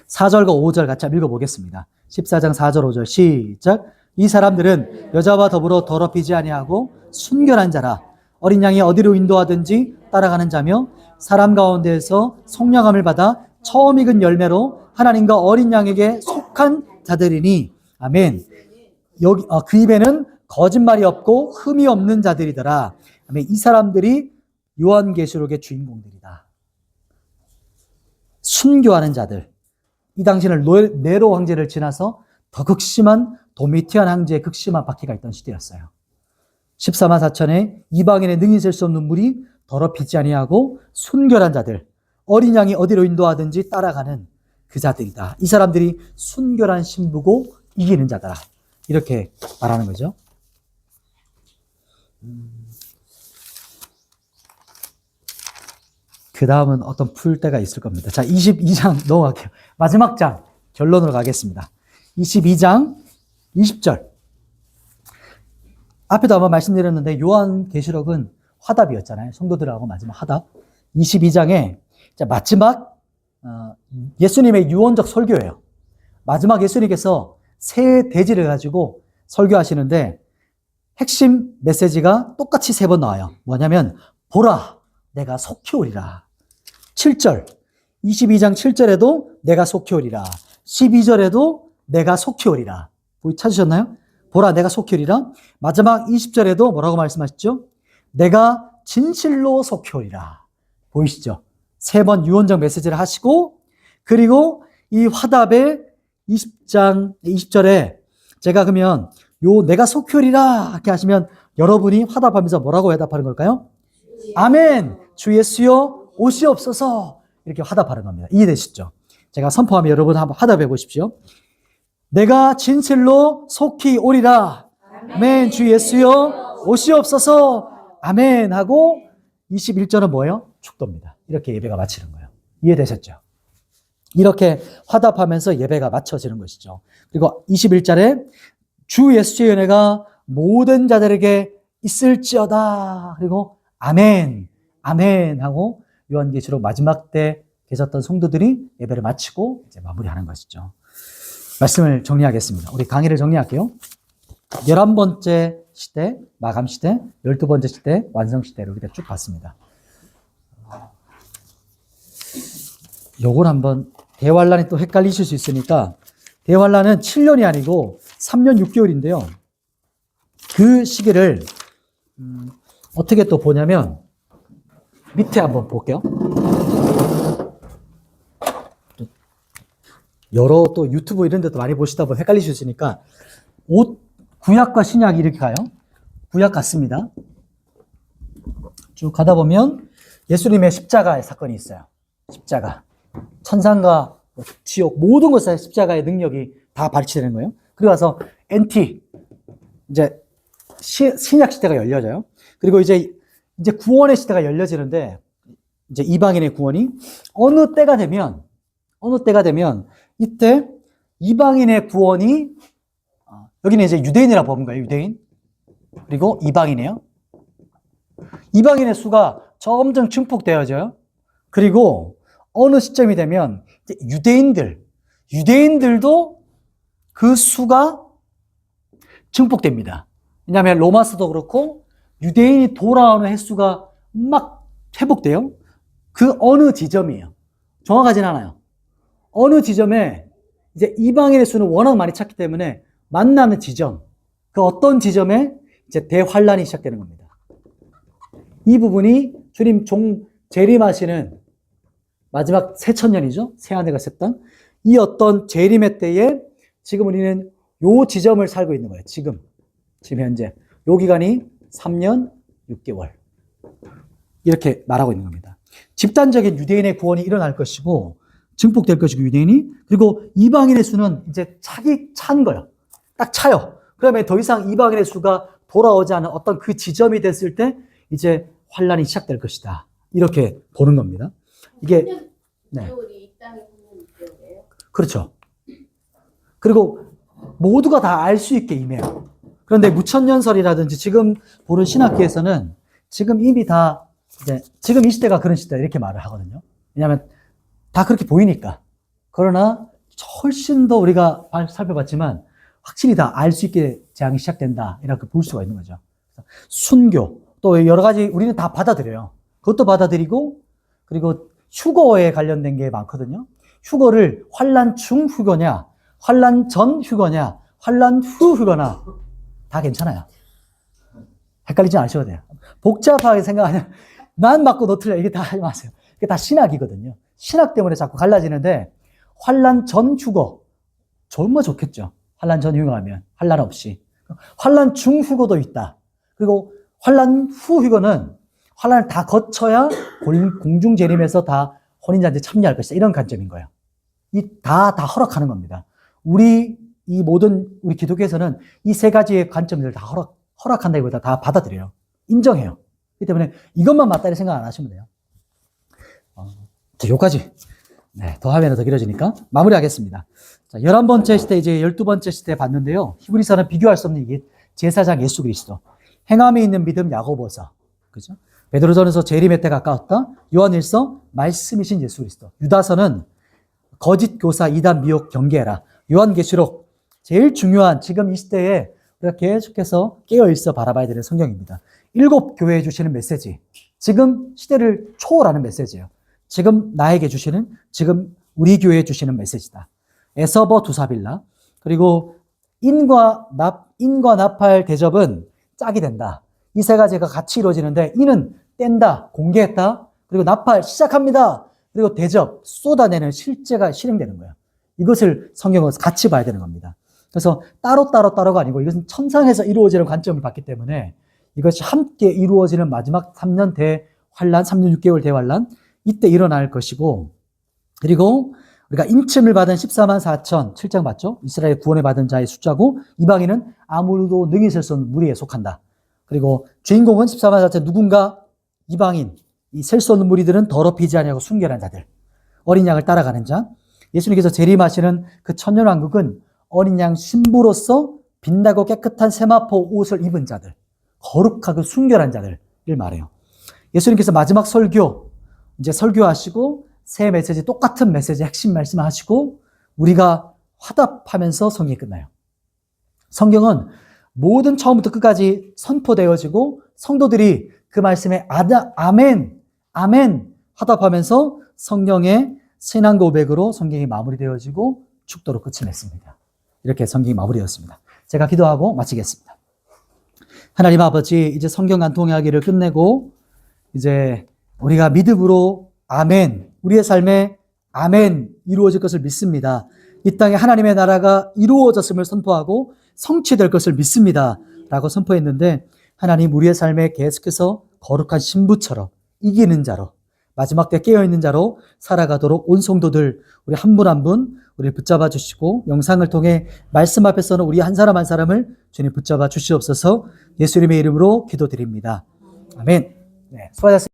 4절과 5절 같이 한번 읽어보겠습니다. 14장 4절 5절 시작. 이 사람들은 여자와 더불어 더럽히지 아니하고 순결한 자라. 어린 양이 어디로 인도하든지 따라가는 자며 사람 가운데에서 속량함을 받아 처음 익은 열매로 하나님과 어린 양에게 속한 자들이니. 아멘. 여기 그 입에는 거짓말이 없고 흠이 없는 자들이더라. 아멘. 이 사람들이 요한계시록의 주인공들이다. 순교하는 자들. 이 당시는 네로 황제를 지나서 더 극심한 도미티안 황제의 극심한 박해가 있던 시대였어요. 14만 4천의 이방인의 능히 셀 수 없는 물이 더럽히지 아니하고 순결한 자들, 어린 양이 어디로 인도하든지 따라가는 그 자들이다. 이 사람들이 순결한 신부고 이기는 자다. 이렇게 말하는 거죠. 그 다음은 어떤 풀 때가 있을 겁니다. 자, 22장 넘어갈게요. 마지막 장 결론으로 가겠습니다. 22장 20절. 앞에도 한번 말씀드렸는데 요한계시록은 화답이었잖아요. 성도들하고 마지막 화답. 22장에 마지막 예수님의 유언적 설교예요. 마지막 예수님께서 새 대지를 가지고 설교하시는데 핵심 메시지가 똑같이 3번 나와요. 뭐냐면 보라 내가 속히 오리라. 7절 22장 7절에도 내가 속히 오리라. 12절에도 내가 속히 오리라. 찾으셨나요? 보라 내가 속히 오리라. 마지막 20절에도 뭐라고 말씀하셨죠? 내가 진실로 속히 오리라. 보이시죠? 3번 유언적 메시지를 하시고 그리고 이 화답의 20장 20절에 제가 그러면 요 내가 속히 오리라 이렇게 하시면 여러분이 화답하면서 뭐라고 대답하는 걸까요? 아멘 주 예수여 오시옵소서 이렇게 화답하는 겁니다. 이해되시죠? 제가 선포하면 여러분 한번 화답해 보십시오. 내가 진실로 속히 오리라. 아멘 주 예수여 오시옵소서. 아멘 하고 21절은 뭐예요? 축도입니다. 이렇게 예배가 마치는 거예요. 이해되셨죠? 이렇게 화답하면서 예배가 마쳐지는 것이죠. 그리고 21절에 주 예수의 은혜가 모든 자들에게 있을지어다. 그리고 아멘, 아멘 하고 요한계시록 마지막 때 계셨던 성도들이 예배를 마치고 이제 마무리하는 것이죠. 말씀을 정리하겠습니다. 우리 강의를 정리할게요. 11번째 시대, 마감 시대, 12번째 시대, 완성 시대를 우리가 쭉 봤습니다. 요걸 한번 대환란이 또 헷갈리실 수 있으니까 대환란은 7년이 아니고 3년 6개월인데요. 그 시기를 어떻게 또 보냐면 밑에 한번 볼게요. 여러 또 유튜브 이런 데도 많이 보시다 보면 헷갈리실 수 있으니까 구약과 신약이 이렇게 가요. 구약 같습니다. 쭉 가다 보면 예수님의 십자가의 사건이 있어요. 십자가. 천상과 지옥 모든 것에 십자가의 능력이 다 발치되는 거예요. 그리고 와서 이제 신약 시대가 열려져요. 그리고 이제 구원의 시대가 열려지는데 이제 이방인의 구원이 어느 때가 되면 이때 이방인의 구원이 여기는 이제 유대인이라고 보는 거예요. 유대인. 그리고 이방인이에요. 이방인의 수가 점점 증폭되어져요. 그리고 어느 시점이 되면 유대인들도 그 수가 증폭됩니다. 왜냐하면 로마서도 그렇고 유대인이 돌아오는 횟수가 막 회복돼요. 그 어느 지점이에요. 정확하진 않아요. 어느 지점에 이제 이방인의 수는 워낙 많이 찼기 때문에 만나는 지점, 그 어떤 지점에 이제 대환란이 시작되는 겁니다. 이 부분이 주님 재림하시는 마지막 새천년이죠. 새하늘과 새 땅. 이 어떤 재림의 때에 지금 우리는 요 지점을 살고 있는 거예요. 지금 현재. 요 기간이 3년 6개월. 이렇게 말하고 있는 겁니다. 집단적인 유대인의 구원이 일어날 것이고 증폭될 것이고 유대인이, 그리고 이방인의 수는 이제 차기 찬 거예요. 딱 차요. 그러면 더 이상 이방인의 수가 돌아오지 않은 어떤 그 지점이 됐을 때 이제 환란이 시작될 것이다. 이렇게 보는 겁니다. 이게 네. 그렇죠. 그리고 모두가 다 알 수 있게 임해요. 그런데 무천년설이라든지 지금 보는 신학기에서는 지금 이미 다 이제 지금 이 시대가 그런 시대다 이렇게 말을 하거든요. 왜냐하면 다 그렇게 보이니까. 그러나 훨씬 더 우리가 살펴봤지만 확실히 다 알 수 있게 재앙이 시작된다 이렇게 볼 수가 있는 거죠. 순교 또 여러 가지 우리는 다 받아들여요. 그것도 받아들이고, 그리고 휴거에 관련된 게 많거든요. 휴거를 환란 중 휴거냐, 환란 전 휴거냐, 환란 후 휴거나 다 괜찮아요. 헷갈리지 않으셔도 돼요. 복잡하게 생각하면 난 맞고 너 틀려 이게 다 하지 마세요. 이게 다 신학이거든요. 신학 때문에 자꾸 갈라지는데, 환란 전 휴거 정말 좋겠죠. 환란 전 휴거하면 환란 없이. 환란 중 휴거도 있다. 그리고 환란 후 휴거는 환란을 다 거쳐야 공중 재림에서 다 혼인잔치에 참여할 것이다. 이런 관점인 거예요. 다 허락하는 겁니다. 우리 기독교에서는 이 세 가지의 관점들을 다 허락한다기보다 다 받아들여요. 인정해요. 그렇기 때문에 이것만 맞다리 생각 안 하시면 돼요. 여기까지. 네, 더 하면 더 길어지니까 마무리하겠습니다. 자, 11번째 시대, 이제 12번째 시대 봤는데요. 히브리서는 비교할 수 없는 이게 제사장 예수 그리스도. 행함에 있는 믿음 야고보서. 그죠? 베드로전에서 재림의 때가 가까웠다. 요한일서 말씀이신 예수 그리스도. 유다서는 거짓 교사 이단 미혹 경계해라. 요한계시록 제일 중요한 지금 이 시대에 우리가 계속해서 깨어있어 바라봐야 되는 성경입니다. 7 교회에 주시는 메시지. 지금 시대를 초월하는 메시지예요. 지금 나에게 주시는, 지금 우리 교회에 주시는 메시지다. 에서버 두사빌라. 그리고 인과 나팔 대접은 짝이 된다. 이 세 가지가 같이 이루어지는데, 인은 뗀다, 공개했다. 그리고 나팔 시작합니다. 그리고 대접, 쏟아내는 실제가 실행되는 거예요. 이것을 성경은 같이 봐야 되는 겁니다. 그래서 따로가 아니고 이것은 천상에서 이루어지는 관점을 봤기 때문에 이것이 함께 이루어지는 마지막 3년 대환란, 3년 6개월 대환란, 이때 일어날 것이고, 그리고 우리가 인침을 받은 14만 4천 7장 봤죠? 이스라엘 구원을 받은 자의 숫자고, 이방인은 아무도 능히 셀 수 없는 무리에 속한다. 그리고 주인공은 14만 4천 누군가 이방인, 이 셀 수 없는 무리들은 더럽히지 아니하고 순결한 자들, 어린 양을 따라가는 자. 예수님께서 재림하시는 그 천년왕국은 어린 양 신부로서 빛나고 깨끗한 세마포 옷을 입은 자들, 거룩하고 순결한 자들을 말해요. 예수님께서 마지막 설교, 이제 설교하시고 새 메시지, 똑같은 메시지 핵심 말씀하시고 우리가 화답하면서 성경이 끝나요. 성경은 모든 처음부터 끝까지 선포되어지고 성도들이 그 말씀에 아멘, 아멘 화답하면서 성경의 신앙 고백으로 성경이 마무리되어지고 축도로 끝을 맺습니다. 이렇게 성경이 마무리되었습니다. 제가 기도하고 마치겠습니다. 하나님 아버지, 이제 성경 간통 이야기를 끝내고 이제 우리가 믿음으로 아멘, 우리의 삶에 아멘 이루어질 것을 믿습니다. 이 땅에 하나님의 나라가 이루어졌음을 선포하고 성취될 것을 믿습니다 라고 선포했는데, 하나님 우리의 삶에 계속해서 거룩한 신부처럼 이기는 자로, 마지막 때 깨어있는 자로 살아가도록 온 성도들 우리 한 분 한 분 우리를 붙잡아 주시고, 영상을 통해 말씀 앞에서는 우리 한 사람 한 사람을 주님 붙잡아 주시옵소서. 예수님의 이름으로 기도드립니다. 아멘. 네, 수고하셨습니다.